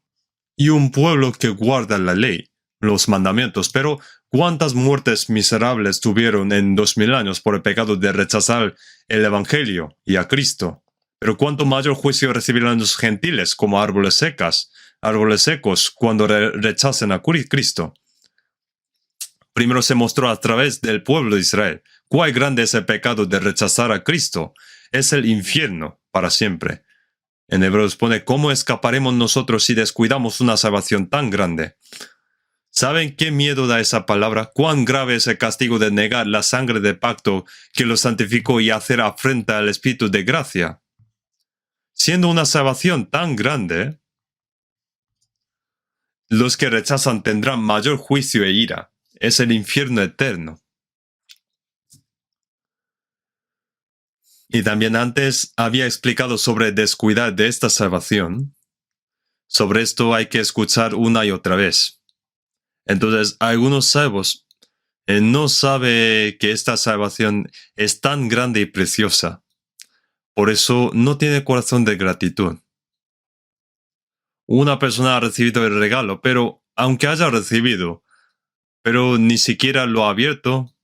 y un pueblo que guarda la ley, los mandamientos. Pero ¿cuántas muertes miserables tuvieron en 2000 años por el pecado de rechazar el Evangelio y a Cristo? Pero cuánto mayor juicio recibirán los gentiles como árboles secos cuando rechacen a Cristo. Primero se mostró a través del pueblo de Israel cuán grande es el pecado de rechazar a Cristo. Es el infierno para siempre. En Hebreos pone, ¿cómo escaparemos nosotros si descuidamos una salvación tan grande? ¿Saben qué miedo da esa palabra? ¿Cuán grave es el castigo de negar la sangre del pacto que lo santificó y hacer afrenta al Espíritu de gracia? Siendo una salvación tan grande, los que rechazan tendrán mayor juicio e ira. Es el infierno eterno. Y también antes había explicado sobre descuidar de esta salvación. Sobre esto hay que escuchar una y otra vez. Entonces, algunos salvos no saben que esta salvación es tan grande y preciosa. Por eso no tiene corazón de gratitud. Una persona ha recibido el regalo, pero aunque haya recibido, pero ni siquiera lo ha abierto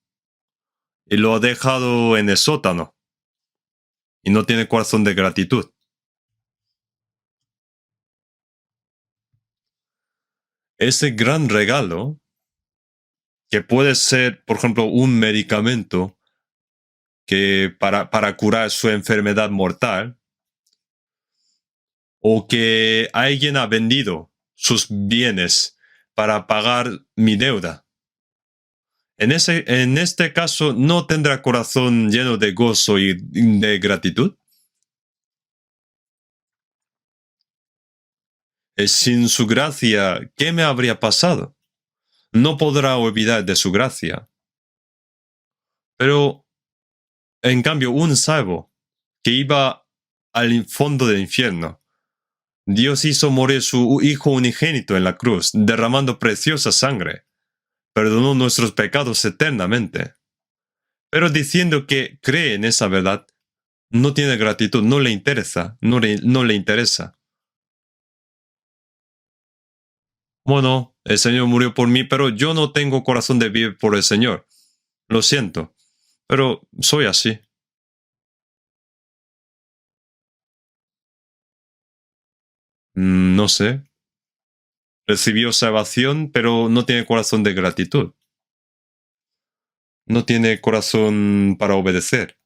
y lo ha dejado en el sótano y no tiene corazón de gratitud. Ese gran regalo, que puede ser, por ejemplo, un medicamento que para curar su enfermedad mortal, o que alguien ha vendido sus bienes para pagar mi deuda. En este caso, ¿no tendrá corazón lleno de gozo y de gratitud? Sin su gracia, ¿qué me habría pasado? No podrá olvidar de su gracia. Pero, en cambio, un salvo que iba al fondo del infierno, Dios hizo morir su Hijo unigénito en la cruz, derramando preciosa sangre. Perdonó nuestros pecados eternamente. Pero diciendo que cree en esa verdad, no tiene gratitud, no le interesa, no le interesa. Bueno, el Señor murió por mí, pero yo no tengo corazón de vivir por el Señor. Lo siento, pero soy así. No sé. Recibió salvación, pero no tiene corazón de gratitud. No tiene corazón para obedecer.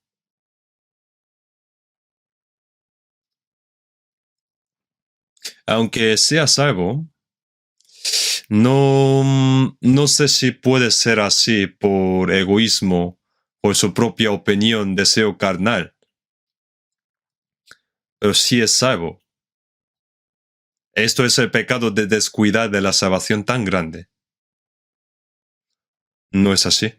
Aunque sea salvo, no sé si puede ser así por egoísmo, por su propia opinión, deseo carnal. Pero sí es salvo. Esto es el pecado de descuidar de la salvación tan grande. No es así.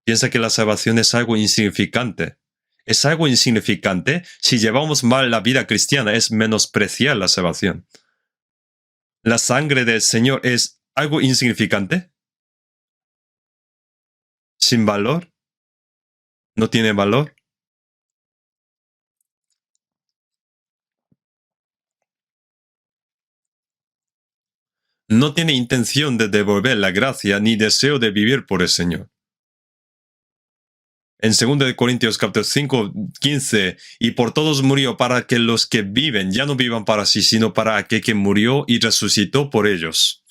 Piensa que la salvación es algo insignificante. Es algo insignificante. Si llevamos mal la vida cristiana, es menospreciar la salvación. La sangre del Señor es algo insignificante. Sin valor. No tiene valor. No tiene intención de devolver la gracia ni deseo de vivir por el Señor. En 2 Corintios capítulo 5, 15, y por todos murió para que los que viven ya no vivan para sí, sino para aquel que murió y resucitó por ellos.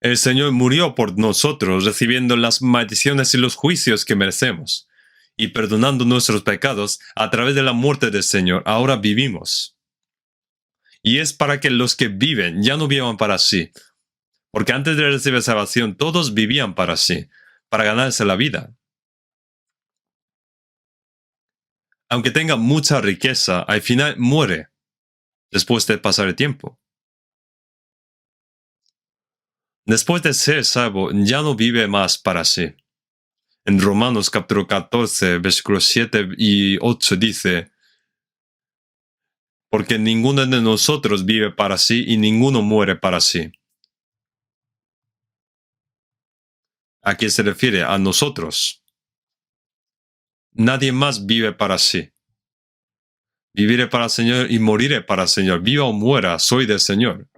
El Señor murió por nosotros, recibiendo las maldiciones y los juicios que merecemos, y perdonando nuestros pecados a través de la muerte del Señor. Ahora vivimos. Y es para que los que viven ya no vivan para sí, porque antes de recibir salvación todos vivían para sí, para ganarse la vida. Aunque tenga mucha riqueza, al final muere después de pasar el tiempo. Después de ser salvo, ya no vive más para sí. En Romanos capítulo 14, versículos 7 y 8 dice, porque ninguno de nosotros vive para sí y ninguno muere para sí. ¿A quién se refiere? A nosotros. Nadie más vive para sí. Viviré para el Señor y moriré para el Señor. Viva o muera, soy del Señor.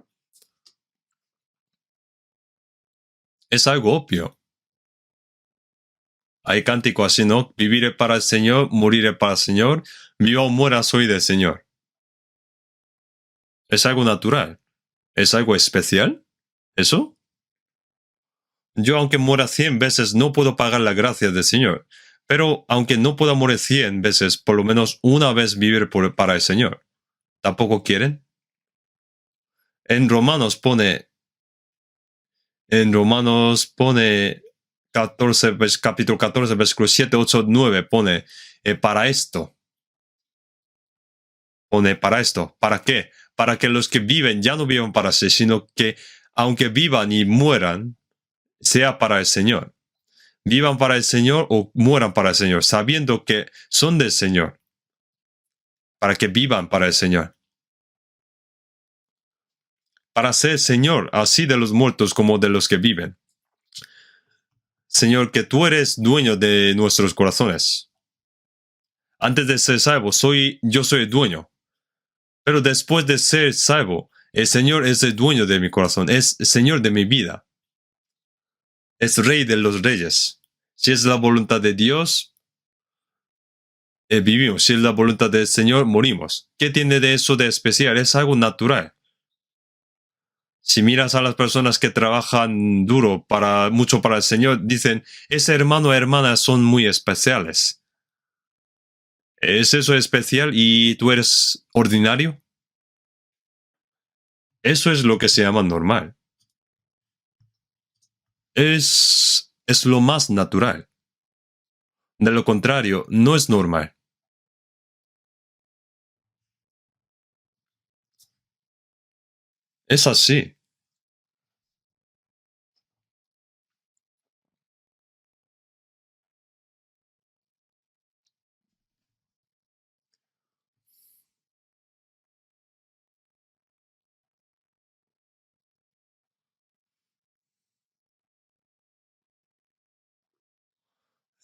Es algo obvio. Hay cántico así, ¿no? Viviré para el Señor, moriré para el Señor. Viva o muera, soy del Señor. Es algo natural. ¿Es algo especial? ¿Eso? Yo, aunque muera 100 veces, no puedo pagar la gracia del Señor. Pero, aunque no pueda morir 100 veces, por lo menos una vez vivir para el Señor. ¿Tampoco quieren? En Romanos pone, en Romanos pone 14, capítulo 14, versículo 7, 8, 9, pone, para esto. Pone, para esto. ¿Para qué? Para que los que viven ya no vivan para sí, sino que, aunque vivan y mueran, sea para el Señor. Vivan para el Señor o mueran para el Señor, sabiendo que son del Señor, para que vivan para el Señor. Para ser Señor, así de los muertos como de los que viven. Señor, que tú eres dueño de nuestros corazones. Antes de ser salvo, yo soy el dueño. Pero después de ser salvo, el Señor es el dueño de mi corazón, es el Señor de mi vida. Es Rey de los reyes. Si es la voluntad de Dios, vivimos. Si es la voluntad del Señor, morimos. ¿Qué tiene de eso de especial? Es algo natural. Si miras a las personas que trabajan duro mucho para el Señor, dicen, ese hermano o hermana son muy especiales. ¿Es eso especial y tú eres ordinario? Eso es lo que se llama normal. Es lo más natural. De lo contrario, no es normal. Es así.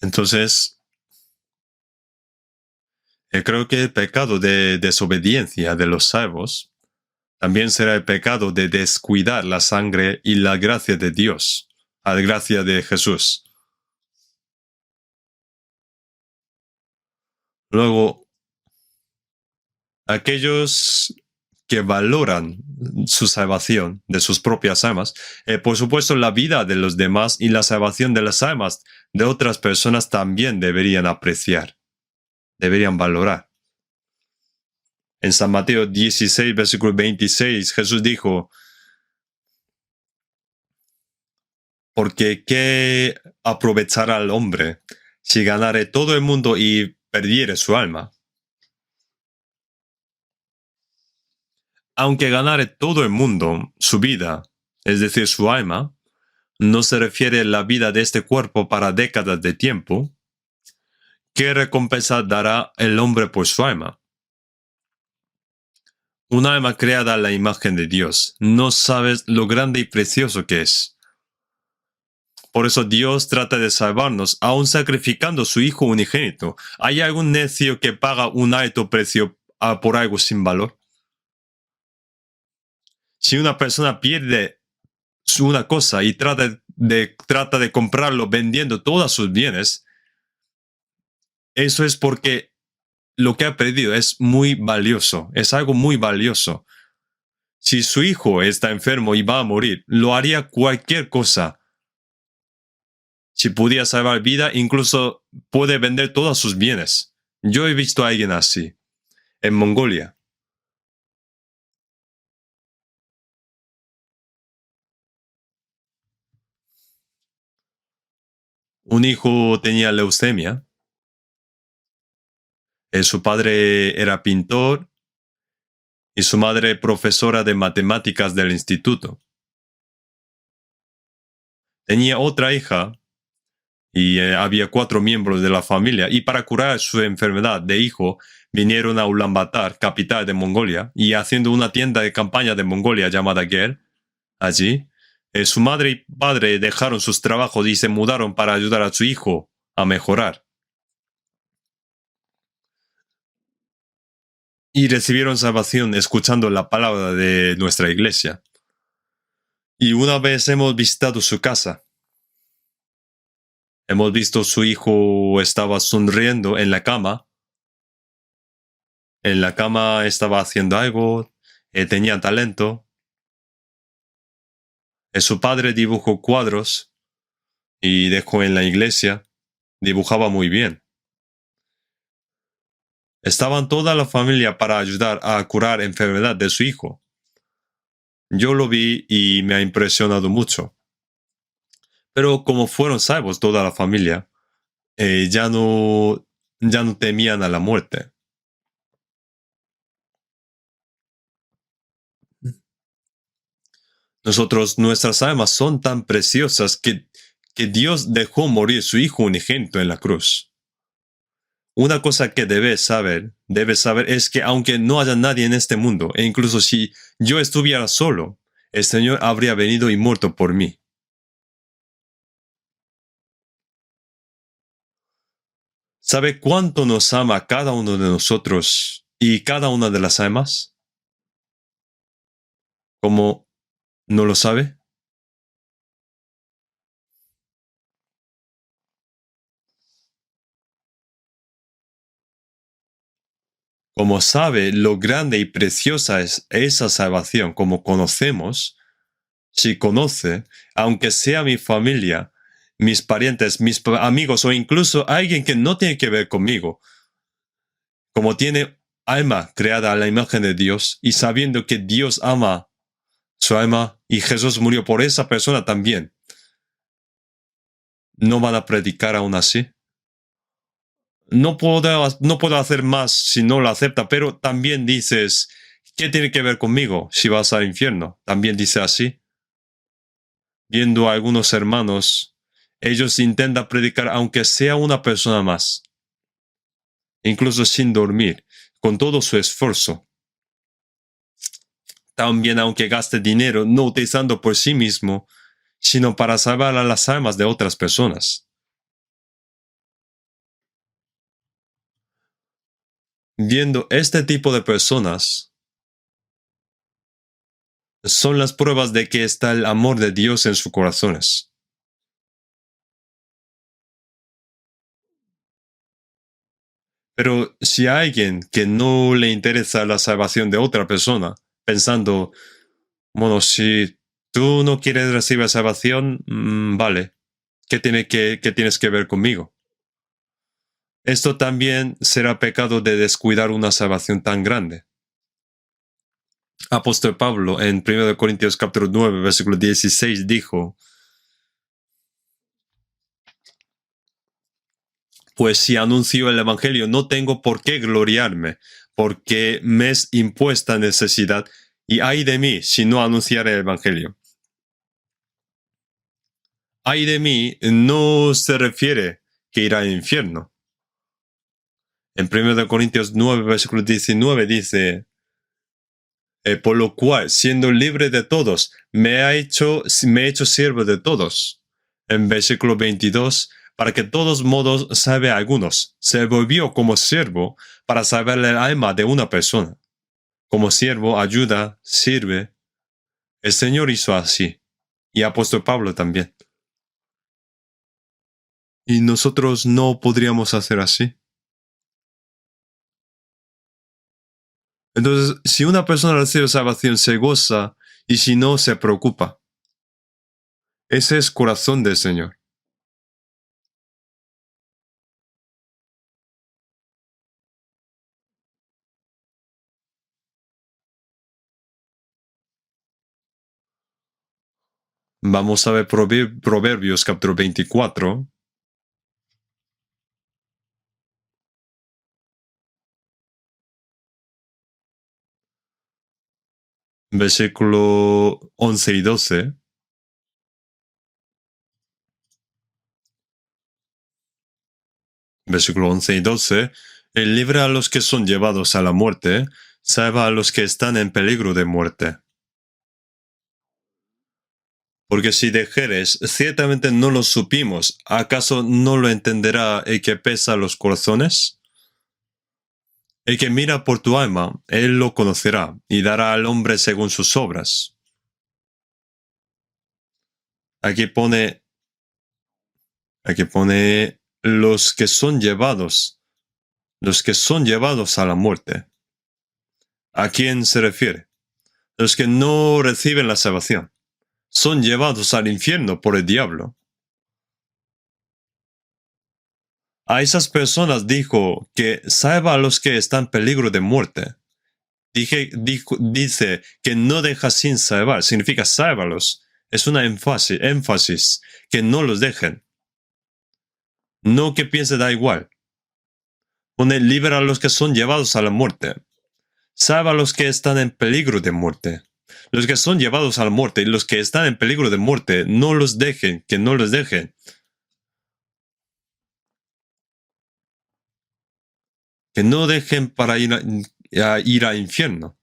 Entonces, creo que el pecado de desobediencia de los salvos también será el pecado de descuidar la sangre y la gracia de Dios, la gracia de Jesús. Luego, aquellos que valoran su salvación de sus propias almas, por supuesto la vida de los demás y la salvación de las almas de otras personas también deberían apreciar, deberían valorar. En San Mateo 16, versículo 26, Jesús dijo, porque ¿qué aprovechará al hombre si ganare todo el mundo y perdiere su alma? Aunque ganare todo el mundo, su vida, es decir, su alma, no se refiere a la vida de este cuerpo para décadas de tiempo, ¿qué recompensa dará el hombre por su alma? Un alma creada a la imagen de Dios. No sabes lo grande y precioso que es. Por eso Dios trata de salvarnos, aun sacrificando a su Hijo unigénito. ¿Hay algún necio que paga un alto precio por algo sin valor? Si una persona pierde una cosa y trata de comprarlo vendiendo todos sus bienes, eso es porque lo que ha perdido es muy valioso, es algo muy valioso. Si su hijo está enfermo y va a morir, lo haría cualquier cosa. Si pudiera salvar vida, incluso puede vender todos sus bienes. Yo he visto a alguien así, en Mongolia. Un hijo tenía leucemia, su padre era pintor y su madre profesora de matemáticas del instituto. Tenía otra hija y había 4 miembros de la familia, y para curar su enfermedad de hijo vinieron a Ulaanbaatar, capital de Mongolia, y haciendo una tienda de campaña de Mongolia llamada Ger, allí, su madre y padre dejaron sus trabajos y se mudaron para ayudar a su hijo a mejorar. Y recibieron salvación escuchando la palabra de nuestra iglesia. Y una vez hemos visitado su casa. Hemos visto su hijo estaba sonriendo en la cama. En la cama estaba haciendo algo, tenía talento. Su padre dibujó cuadros y dejó en la iglesia. Dibujaba muy bien. Estaban toda la familia para ayudar a curar enfermedad de su hijo. Yo lo vi y me ha impresionado mucho. Pero como fueron salvos toda la familia, ya no temían a la muerte. Nuestras almas son tan preciosas que Dios dejó morir su Hijo unigénito en la cruz. Una cosa que debes saber es que aunque no haya nadie en este mundo, e incluso si yo estuviera solo, el Señor habría venido y muerto por mí. ¿Sabe cuánto nos ama cada uno de nosotros y cada una de las almas? ¿Cómo no lo sabe? Como sabe lo grande y preciosa es esa salvación, como conocemos, si conoce, aunque sea mi familia, mis parientes, amigos o incluso alguien que no tiene que ver conmigo, como tiene alma creada a la imagen de Dios y sabiendo que Dios ama su alma y Jesús murió por esa persona también, ¿no van a predicar aún así? No puedo hacer más si no lo acepta, pero también dices, ¿qué tiene que ver conmigo si vas al infierno? También dice así. Viendo a algunos hermanos, ellos intentan predicar aunque sea una persona más, incluso sin dormir, con todo su esfuerzo. También aunque gaste dinero no utilizando por sí mismo, sino para salvar a las almas de otras personas. Viendo este tipo de personas, son las pruebas de que está el amor de Dios en sus corazones. Pero si a alguien que no le interesa la salvación de otra persona, pensando, bueno, si tú no quieres recibir salvación, vale, ¿qué tienes que ver conmigo? Esto también será pecado de descuidar una salvación tan grande. Apóstol Pablo en 1 Corintios capítulo 9, versículo 16 dijo, pues si anuncio el Evangelio no tengo por qué gloriarme, porque me es impuesta necesidad, y ay de mí si no anunciare el Evangelio. Ay de mí no se refiere que irá al infierno. En 1 Corintios 9, versículo 19 dice, por lo cual, siendo libre de todos, me he hecho siervo de todos. En versículo 22, para que de todos modos salve a algunos, se volvió como siervo para salvar el alma de una persona. Como siervo ayuda, sirve. El Señor hizo así. Y apóstol Pablo también. ¿Y nosotros no podríamos hacer así? Entonces, si una persona recibe salvación, se goza, y si no, se preocupa. Ese es corazón del Señor. Vamos a ver Proverbios capítulo 24. Versículo 11 y 12. Versículo 11 y 12. Él libra a los que son llevados a la muerte, salva a los que están en peligro de muerte. Porque si dijeres, ciertamente no lo supimos, ¿acaso no lo entenderá el que pesa los corazones? El que mira por tu alma, él lo conocerá, y dará al hombre según sus obras. Aquí pone, aquí pone los que son llevados a la muerte. ¿A quién se refiere? Los que no reciben la salvación. Son llevados al infierno por el diablo. A esas personas dijo que salva a los que están en peligro de muerte. Dice que no deja sin salvar, significa sálvalos. Es una énfasis, que no los dejen. No que piense da igual. Pone libera a los que son llevados a la muerte. Salva a los que están en peligro de muerte. Los que son llevados a la muerte y los que están en peligro de muerte, no los dejen, que no los dejen. Que no dejen para ir al infierno.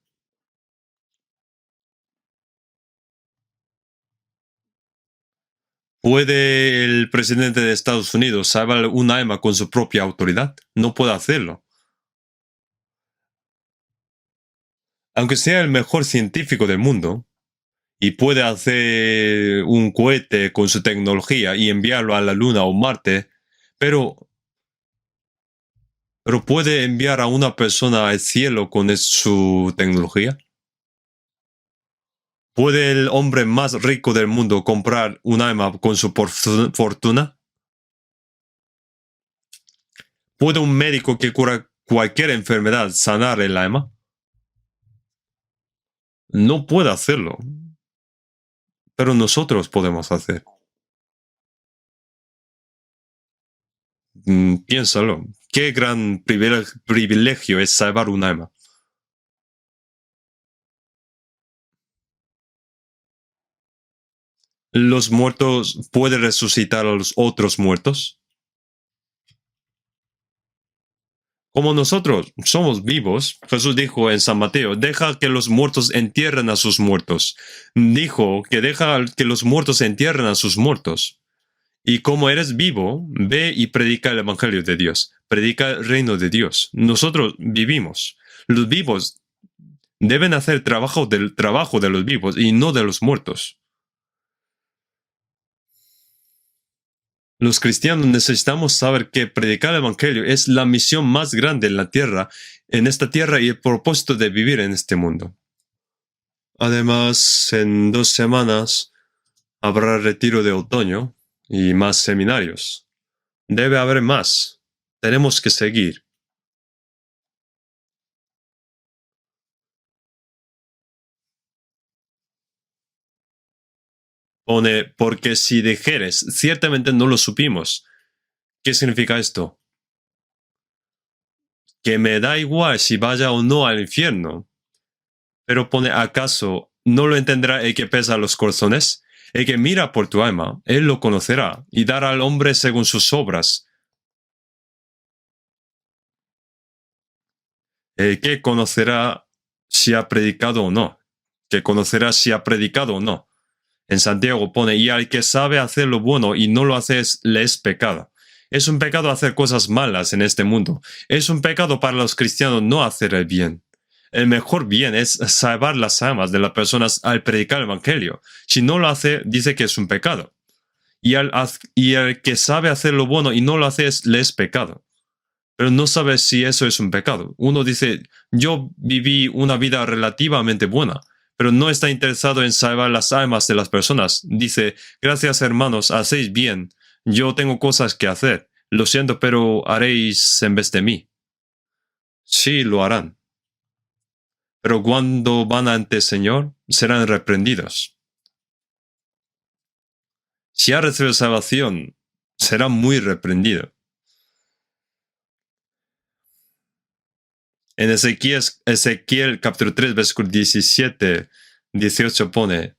¿Puede el presidente de Estados Unidos salvar un alma con su propia autoridad? No puede hacerlo. Aunque sea el mejor científico del mundo y puede hacer un cohete con su tecnología y enviarlo a la Luna o Marte, pero, pero puede enviar a una persona al cielo con su tecnología. ¿Puede el hombre más rico del mundo comprar un alma con su fortuna? ¿Puede un médico que cura cualquier enfermedad sanar el alma? No puede hacerlo, pero nosotros podemos hacer. Piénsalo. Qué gran privilegio es salvar un alma. ¿Los muertos pueden resucitar a los otros muertos? Como nosotros somos vivos, Jesús dijo en San Mateo, deja que los muertos entierren a sus muertos. Dijo que deja que los muertos entierren a sus muertos. Y como eres vivo, ve y predica el Evangelio de Dios. Predica el reino de Dios. Nosotros vivimos. Los vivos deben hacer trabajo de los vivos y no de los muertos. Los cristianos necesitamos saber que predicar el Evangelio es la misión más grande en la tierra, en esta tierra y el propósito de vivir en este mundo. Además, en 2 semanas habrá retiro de otoño y más seminarios. Debe haber más. Tenemos que seguir. Pone, porque si dijeres, ciertamente no lo supimos. ¿Qué significa esto? Que me da igual si vaya o no al infierno. Pero pone, ¿acaso no lo entenderá el que pesa los corazones? El que mira por tu alma, él lo conocerá y dará al hombre según sus obras. El que conocerá si ha predicado o no. Que conocerá si ha predicado o no. En Santiago pone, y al que sabe hacer lo bueno y no lo hace, le es pecado. Es un pecado hacer cosas malas en este mundo. Es un pecado para los cristianos no hacer el bien. El mejor bien es salvar las almas de las personas al predicar el Evangelio. Si no lo hace, dice que es un pecado. Y al que sabe hacer lo bueno y no lo hace, le es pecado. Pero no sabe si eso es un pecado. Uno dice, yo viví una vida relativamente buena, pero no está interesado en salvar las almas de las personas. Dice, gracias hermanos, hacéis bien. Yo tengo cosas que hacer. Lo siento, pero haréis en vez de mí. Sí, lo harán. Pero cuando van ante el Señor, serán reprendidos. Si ha recibido salvación, será muy reprendido. En Ezequiel capítulo 3, versículo 17, 18 pone,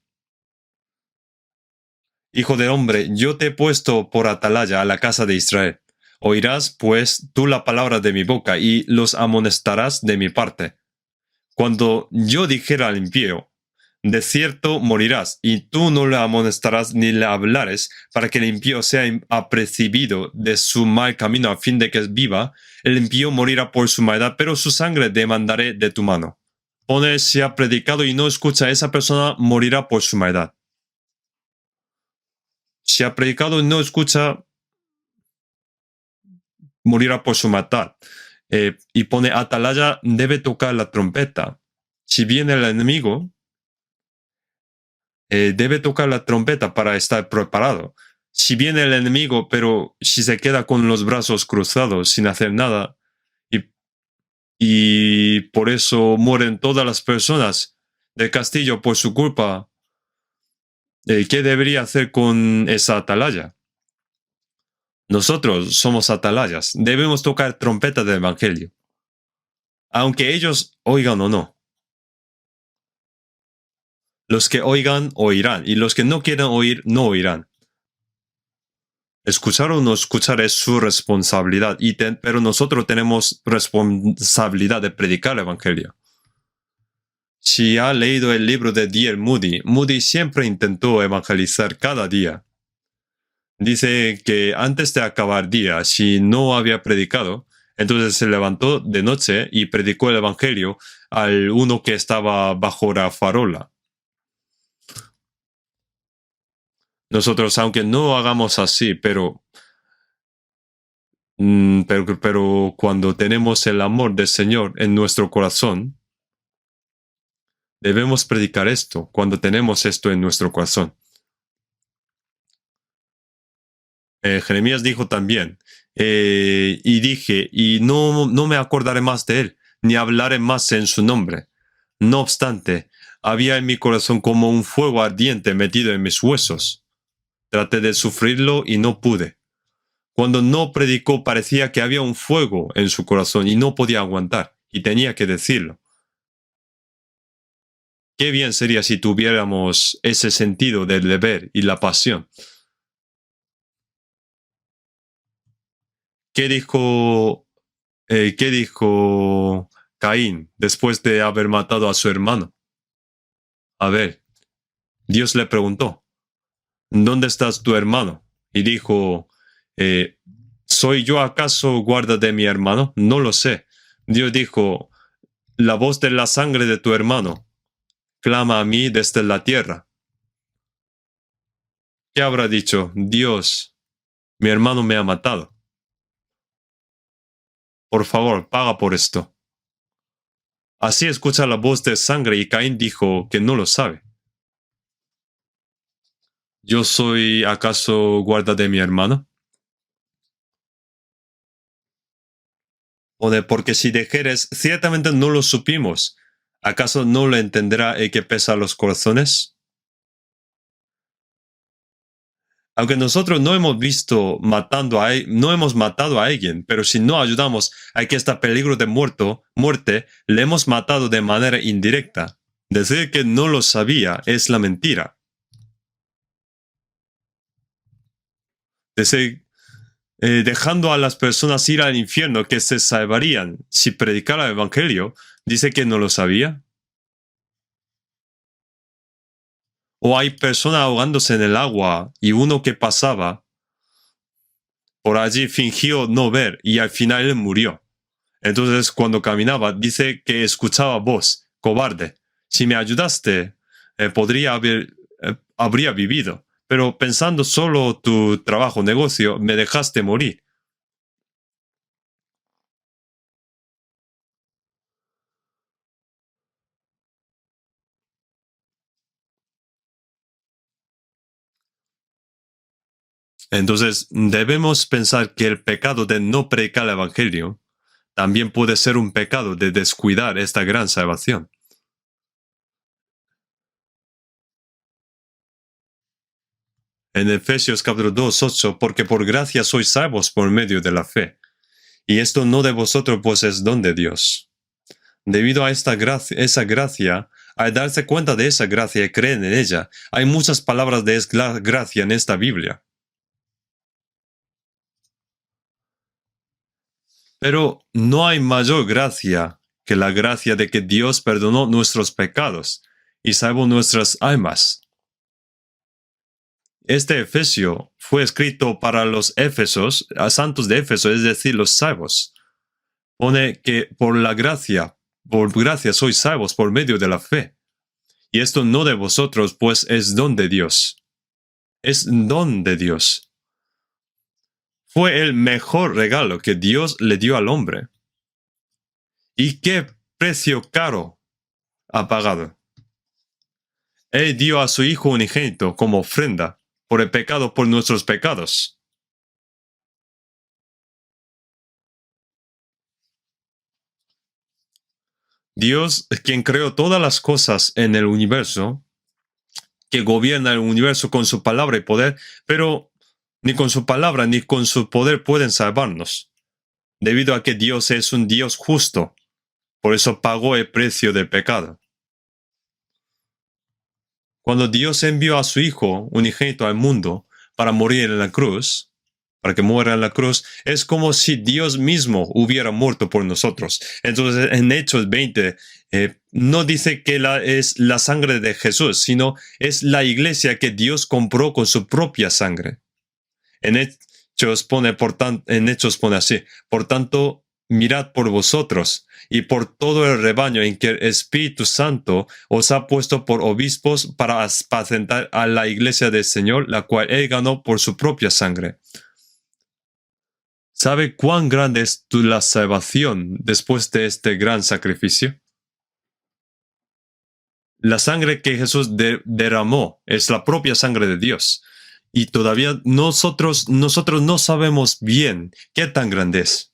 Hijo de hombre, yo te he puesto por atalaya a la casa de Israel. Oirás, pues, tú la palabra de mi boca y los amonestarás de mi parte. Cuando yo dijera al impío, de cierto morirás, y tú no le amonestarás ni le hablares, para que el impío sea apercibido de su mal camino a fin de que viva, el impío morirá por su maldad, pero su sangre demandaré de tu mano. Pone, si ha predicado y no escucha, esa persona morirá por su maldad. Si ha predicado y no escucha, morirá por su maldad. Y pone, atalaya debe tocar la trompeta. Si viene el enemigo, debe tocar la trompeta para estar preparado. Si viene el enemigo, pero si se queda con los brazos cruzados sin hacer nada, y por eso mueren todas las personas del castillo por su culpa, ¿qué debería hacer con esa atalaya? Nosotros somos atalayas, debemos tocar trompeta del Evangelio, aunque ellos oigan o no. Los que oigan, oirán, y los que no quieran oír, no oirán. Escuchar o no escuchar es su responsabilidad, pero nosotros tenemos responsabilidad de predicar el Evangelio. Si ha leído el libro de D.L. Moody, Moody siempre intentó evangelizar cada día. Dice que antes de acabar día, si no había predicado, entonces se levantó de noche y predicó el Evangelio al uno que estaba bajo la farola. Nosotros, aunque no hagamos así, pero cuando tenemos el amor del Señor en nuestro corazón, debemos predicar esto cuando tenemos esto en nuestro corazón. Jeremías dijo también, y dije, y no me acordaré más de él, ni hablaré más en su nombre. No obstante, había en mi corazón como un fuego ardiente metido en mis huesos. Traté de sufrirlo y no pude. Cuando no predicó parecía que había un fuego en su corazón y no podía aguantar, y tenía que decirlo. Qué bien sería si tuviéramos ese sentido del deber y la pasión. ¿Qué dijo Caín después de haber matado a su hermano? A ver, Dios le preguntó, ¿dónde estás tu hermano? Y dijo, ¿soy yo acaso guarda de mi hermano? No lo sé. Dios dijo, la voz de la sangre de tu hermano clama a mí desde la tierra. ¿Qué habrá dicho? Dios, mi hermano me ha matado. Por favor, paga por esto. Así escucha la voz de sangre y Caín dijo que no lo sabe. ¿Yo soy acaso guarda de mi hermano? Porque si dijeres, ciertamente no lo supimos, ¿acaso no lo entenderá el que pesa los corazones? Aunque nosotros no hemos visto no hemos matado a alguien, pero si no ayudamos a que está peligro de muerte, le hemos matado de manera indirecta. Decir que no lo sabía es la mentira. Decir, dejando a las personas ir al infierno que se salvarían si predicara el Evangelio, dice que no lo sabía. O hay personas ahogándose en el agua y uno que pasaba por allí fingió no ver y al final él murió. Entonces cuando caminaba dice que escuchaba voz, cobarde. Si me ayudaste, habría vivido. Pero pensando solo tu trabajo, negocio, me dejaste morir. Entonces debemos pensar que el pecado de no predicar el Evangelio también puede ser un pecado de descuidar esta gran salvación. En Efesios capítulo 2, 8, porque por gracia sois salvos por medio de la fe. Y esto no de vosotros, pues es don de Dios. Debido a esa gracia, al darse cuenta de esa gracia y creer en ella, hay muchas palabras de gracia en esta Biblia. Pero no hay mayor gracia que la gracia de que Dios perdonó nuestros pecados y salvó nuestras almas. Este Efesio fue escrito para los Éfesos, a santos de Éfeso, es decir, los salvos. Pone que por gracia sois salvos por medio de la fe. Y esto no de vosotros, pues es don de Dios. Es don de Dios. Fue el mejor regalo que Dios le dio al hombre. ¿Y qué precio caro ha pagado? Él dio a su Hijo unigénito como ofrenda por el pecado, por nuestros pecados. Dios, quien creó todas las cosas en el universo, que gobierna el universo con su palabra y poder, pero ni con su palabra ni con su poder pueden salvarnos, debido a que Dios es un Dios justo. Por eso pagó el precio del pecado. Cuando Dios envió a su Hijo unigénito al mundo para morir en la cruz, para que muera en la cruz, es como si Dios mismo hubiera muerto por nosotros. Entonces, en Hechos 20, no dice que es la sangre de Jesús, sino es la iglesia que Dios compró con su propia sangre. En Hechos pone así: por tanto, mirad por vosotros y por todo el rebaño en que el Espíritu Santo os ha puesto por obispos para apacentar a la iglesia del Señor, la cual Él ganó por su propia sangre. ¿Sabe cuán grande es la salvación después de este gran sacrificio? La sangre que Jesús derramó es la propia sangre de Dios. Y todavía nosotros no sabemos bien qué tan grande es.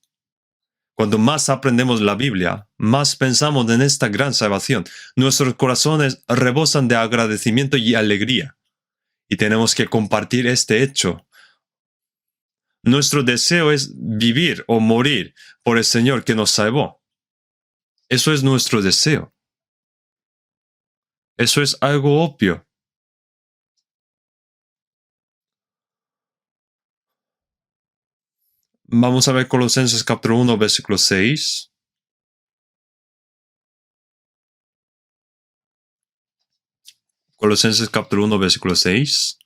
Cuando más aprendemos la Biblia, más pensamos en esta gran salvación. Nuestros corazones rebosan de agradecimiento y alegría. Y tenemos que compartir este hecho. Nuestro deseo es vivir o morir por el Señor que nos salvó. Eso es nuestro deseo. Eso es algo obvio. Vamos a ver Colosenses capítulo 1, versículo 6. Colosenses capítulo 1, versículo 6.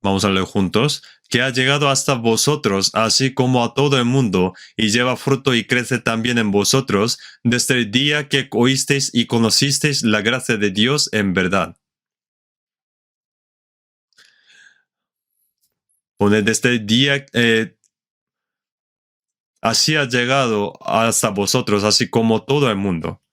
Vamos a leer juntos. Que ha llegado hasta vosotros, así como a todo el mundo, y lleva fruto y crece también en vosotros, desde el día que oísteis y conocisteis la gracia de Dios en verdad. Pone desde el día, así ha llegado hasta vosotros, así como todo el mundo.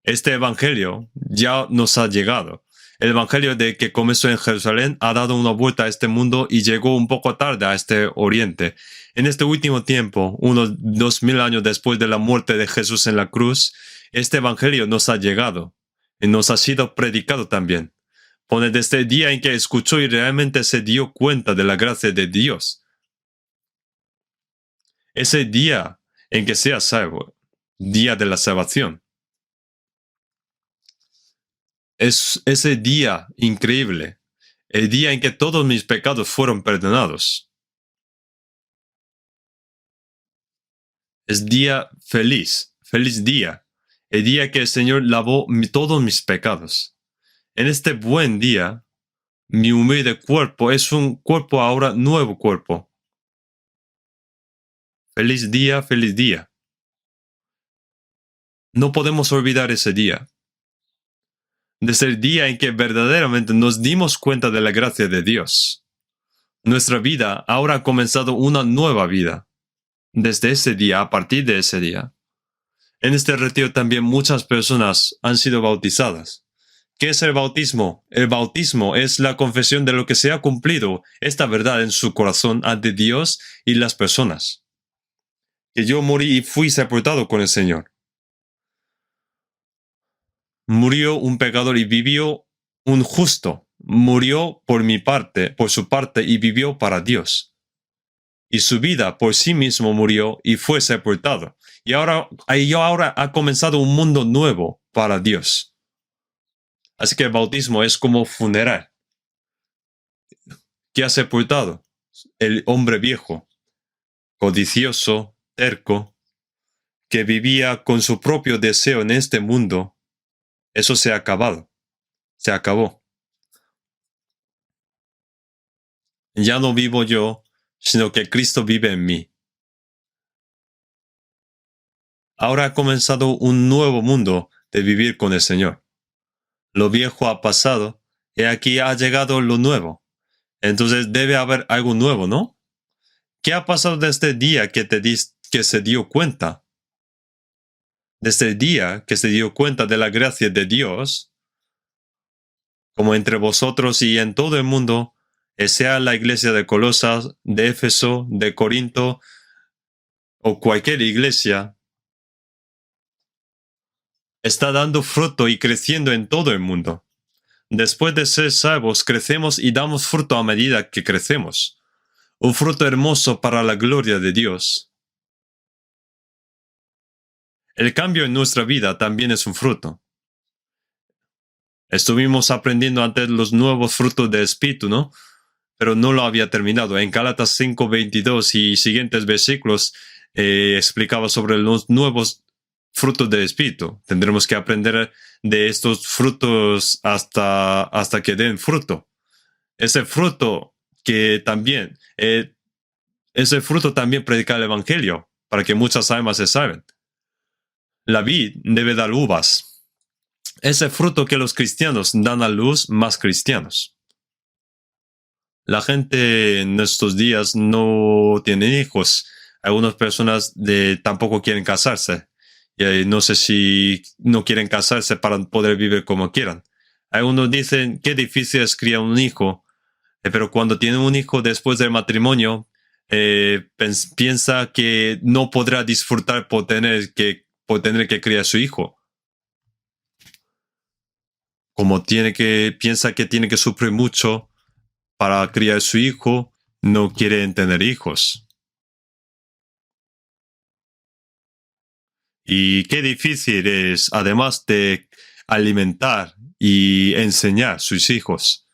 Este evangelio ya nos ha llegado. El evangelio de que comenzó en Jerusalén ha dado una vuelta a este mundo y llegó un poco tarde a este oriente. En este último tiempo, unos 2000 años después de la muerte de Jesús en la cruz, este evangelio nos ha llegado y nos ha sido predicado también. Pone desde el día en que escuchó y realmente se dio cuenta de la gracia de Dios. Ese día en que sea salvo, día de la salvación. Es ese día increíble, el día en que todos mis pecados fueron perdonados. Es día feliz, feliz día, el día que el Señor lavó todos mis pecados. En este buen día, mi humilde cuerpo es un cuerpo ahora nuevo cuerpo. Feliz día, feliz día. No podemos olvidar ese día. Desde el día en que verdaderamente nos dimos cuenta de la gracia de Dios. Nuestra vida ahora ha comenzado una nueva vida. Desde ese día, a partir de ese día. En este retiro también muchas personas han sido bautizadas. ¿Qué es el bautismo? El bautismo es la confesión de lo que se ha cumplido, esta verdad en su corazón ante Dios y las personas. Que yo morí y fui sepultado con el Señor. Murió un pecador y vivió un justo. Murió por mi parte, por su parte, y vivió para Dios. Y su vida por sí mismo murió y fue sepultado. Y ahora ha comenzado un mundo nuevo para Dios. Así que el bautismo es como funeral. ¿Qué ha sepultado? El hombre viejo, codicioso, terco, que vivía con su propio deseo en este mundo. Eso se ha acabado. Se acabó. Ya no vivo yo, sino que Cristo vive en mí. Ahora ha comenzado un nuevo mundo de vivir con el Señor. Lo viejo ha pasado y aquí ha llegado lo nuevo. Entonces debe haber algo nuevo, ¿no? ¿Qué ha pasado desde el día que se dio cuenta? Desde el día que se dio cuenta de la gracia de Dios, como entre vosotros y en todo el mundo, sea la iglesia de Colosas, de Éfeso, de Corinto o cualquier iglesia, está dando fruto y creciendo en todo el mundo. Después de ser salvos, crecemos y damos fruto a medida que crecemos. Un fruto hermoso para la gloria de Dios. El cambio en nuestra vida también es un fruto. Estuvimos aprendiendo antes los nuevos frutos del Espíritu, ¿no? Pero no lo había terminado. En Gálatas 5:22 y siguientes versículos explicaba sobre los nuevos frutos del Espíritu. Tendremos que aprender de estos frutos hasta que den fruto. Ese fruto también predica el Evangelio, para que muchas almas se salven. La vid debe dar uvas. Ese fruto que los cristianos dan a luz, más cristianos. La gente en estos días no tiene hijos. Algunas personas tampoco quieren casarse. Y no sé si no quieren casarse para poder vivir como quieran. Algunos dicen que difícil es criar un hijo, pero cuando tienen un hijo después del matrimonio, piensa que no podrá disfrutar por tener que criar a su hijo. Piensa que tiene que sufrir mucho para criar a su hijo, no quieren tener hijos. Y qué difícil es, además de alimentar y enseñar a sus hijos.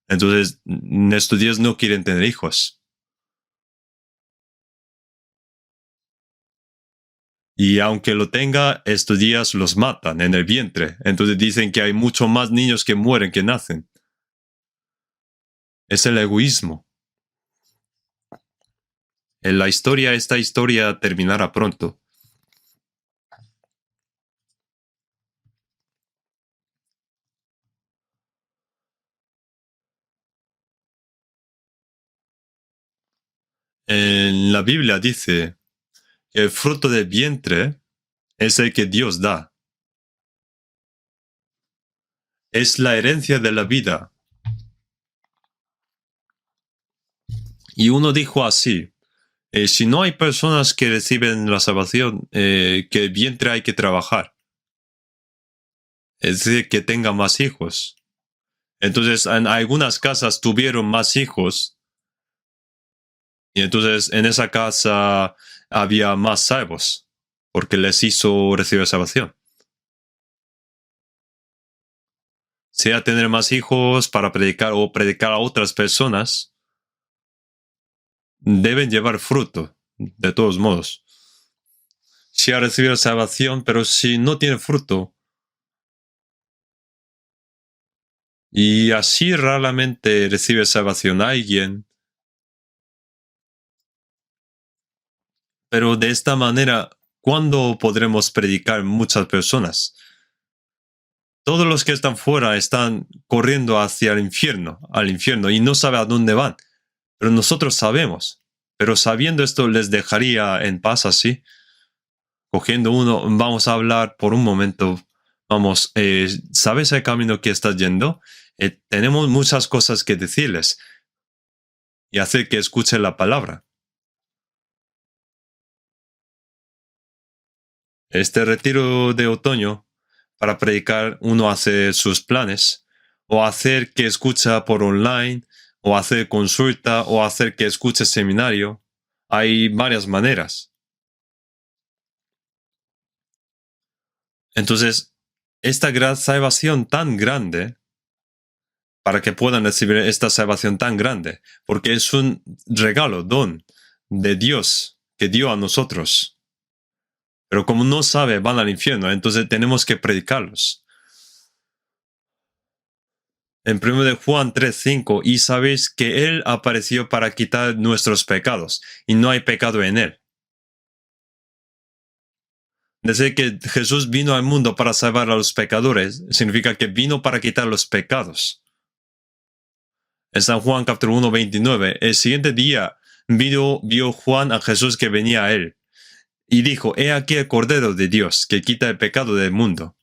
Entonces, en estos días no quieren tener hijos. Y aunque lo tenga, estos días los matan en el vientre. Entonces dicen que hay mucho más niños que mueren que nacen. Es el egoísmo. Esta historia terminará pronto. En la Biblia dice que el fruto del vientre es el que Dios da. Es la herencia de la vida. Y uno dijo así, si no hay personas que reciben la salvación, que el vientre hay que trabajar. Es decir, que tenga más hijos. Entonces, en algunas casas tuvieron más hijos. Y entonces, en esa casa había más salvos, porque les hizo recibir salvación. Sea tener más hijos para predicar o predicar a otras personas, deben llevar fruto, de todos modos. Si ha recibido salvación, pero si no tiene fruto, y así raramente recibe salvación alguien, pero de esta manera, ¿cuándo podremos predicar muchas personas? Todos los que están fuera están corriendo hacia el infierno, al infierno, y no saben a dónde van. Pero nosotros sabemos. Pero sabiendo esto, les dejaría en paz así. Cogiendo uno, vamos a hablar por un momento. Vamos, ¿sabes el camino que estás yendo? Tenemos muchas cosas que decirles y hacer que escuchen la palabra. Este retiro de otoño, para predicar, uno hace sus planes, o hacer que escucha por online, o hacer consulta, o hacer que escuche seminario. Hay varias maneras. Entonces, esta gran salvación tan grande, para que puedan recibir esta salvación tan grande, porque es un regalo, don de Dios que dio a nosotros. Pero como no sabe, van al infierno, entonces tenemos que predicarlos. En 1 de Juan 3:5, y sabéis que Él apareció para quitar nuestros pecados, y no hay pecado en Él. Desde que Jesús vino al mundo para salvar a los pecadores, significa que vino para quitar los pecados. En San Juan capítulo 1:29, el siguiente día vio Juan a Jesús que venía a él, y dijo, he aquí el Cordero de Dios, que quita el pecado del mundo.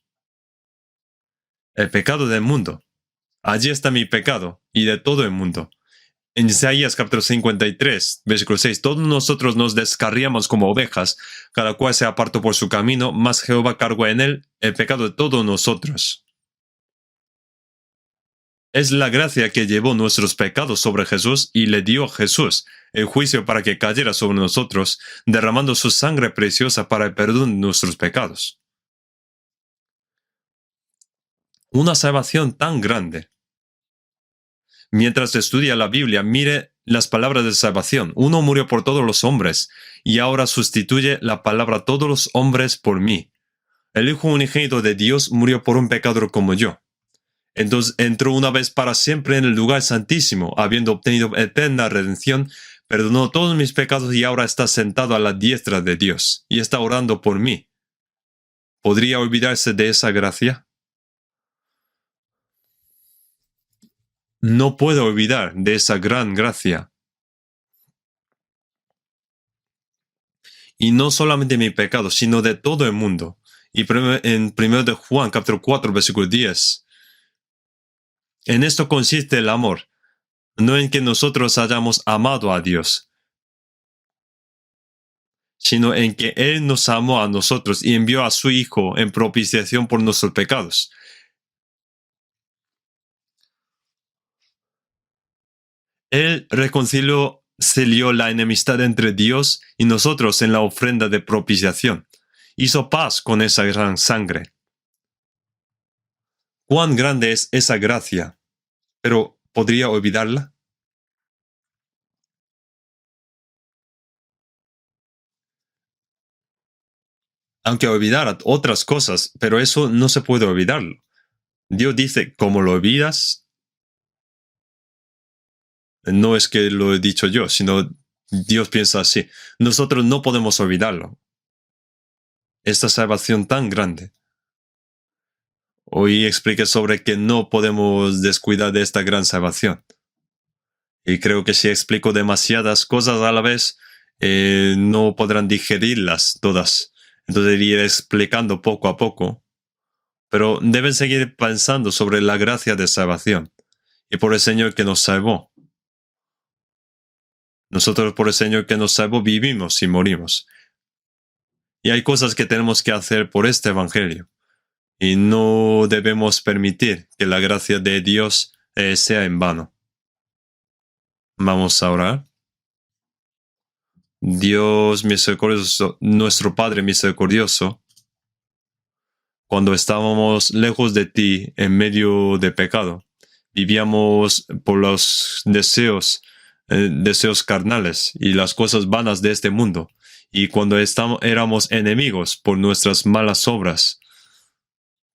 El pecado del mundo. Allí está mi pecado, y de todo el mundo. En Isaías capítulo 53, versículo 6, todos nosotros nos descarriamos como ovejas, cada cual se apartó por su camino, mas Jehová cargó en él el pecado de todos nosotros. Es la gracia que llevó nuestros pecados sobre Jesús y le dio a Jesús el juicio para que cayera sobre nosotros, derramando su sangre preciosa para el perdón de nuestros pecados. Una salvación tan grande. Mientras estudia la Biblia, mire las palabras de salvación. Uno murió por todos los hombres y ahora sustituye la palabra todos los hombres por mí. El Hijo unigénito de Dios murió por un pecador como yo. Entonces entró una vez para siempre en el lugar santísimo, habiendo obtenido eterna redención, perdonó todos mis pecados y ahora está sentado a la diestra de Dios y está orando por mí. ¿Podría olvidarse de esa gracia? No puedo olvidar de esa gran gracia. Y no solamente mi pecado, sino de todo el mundo. Y en 1 de Juan, capítulo 4, versículo 10. En esto consiste el amor, no en que nosotros hayamos amado a Dios, sino en que Él nos amó a nosotros y envió a su Hijo en propiciación por nuestros pecados. Él reconcilió la enemistad entre Dios y nosotros en la ofrenda de propiciación. Hizo paz con esa gran sangre. ¿Cuán grande es esa gracia? Pero, ¿podría olvidarla? Aunque olvidara otras cosas, pero eso no se puede olvidarlo. Dios dice, como lo olvidas, no es que lo he dicho yo, sino Dios piensa así. Nosotros no podemos olvidarlo. Esta salvación tan grande. Hoy expliqué sobre que no podemos descuidar de esta gran salvación. Y creo que si explico demasiadas cosas a la vez, no podrán digerirlas todas. Entonces iré explicando poco a poco. Pero deben seguir pensando sobre la gracia de salvación y por el Señor que nos salvó. Nosotros por el Señor que nos salvó vivimos y morimos. Y hay cosas que tenemos que hacer por este Evangelio. Y no debemos permitir que la gracia de Dios sea en vano. Vamos a orar. Dios misericordioso, nuestro Padre misericordioso, cuando estábamos lejos de ti, en medio de pecado, vivíamos por los deseos carnales y las cosas vanas de este mundo. Y cuando éramos enemigos por nuestras malas obras,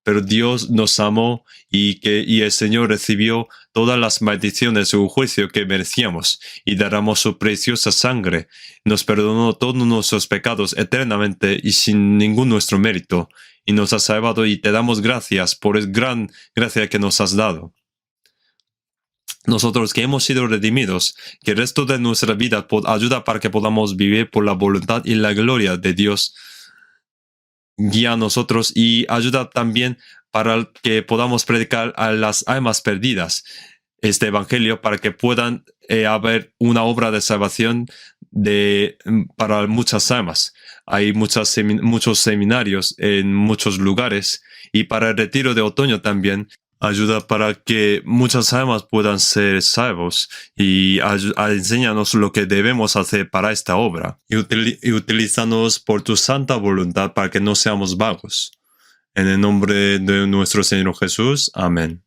pero Dios nos amó y el Señor recibió todas las maldiciones de su juicio que merecíamos y derramó su preciosa sangre. Nos perdonó todos nuestros pecados eternamente y sin ningún nuestro mérito, y nos ha salvado y te damos gracias por la gran gracia que nos has dado. Nosotros que hemos sido redimidos, que el resto de nuestra vida ayuda para que podamos vivir por la voluntad y la gloria de Dios. Guía a nosotros y ayuda también para que podamos predicar a las almas perdidas este evangelio para que puedan haber una obra de salvación para muchas almas. Hay muchos seminarios en muchos lugares y para el retiro de otoño también ayuda para que muchas almas puedan ser salvos y enséñanos lo que debemos hacer para esta obra y utilízanos por tu santa voluntad para que no seamos vagos. En el nombre de nuestro Señor Jesús. Amén.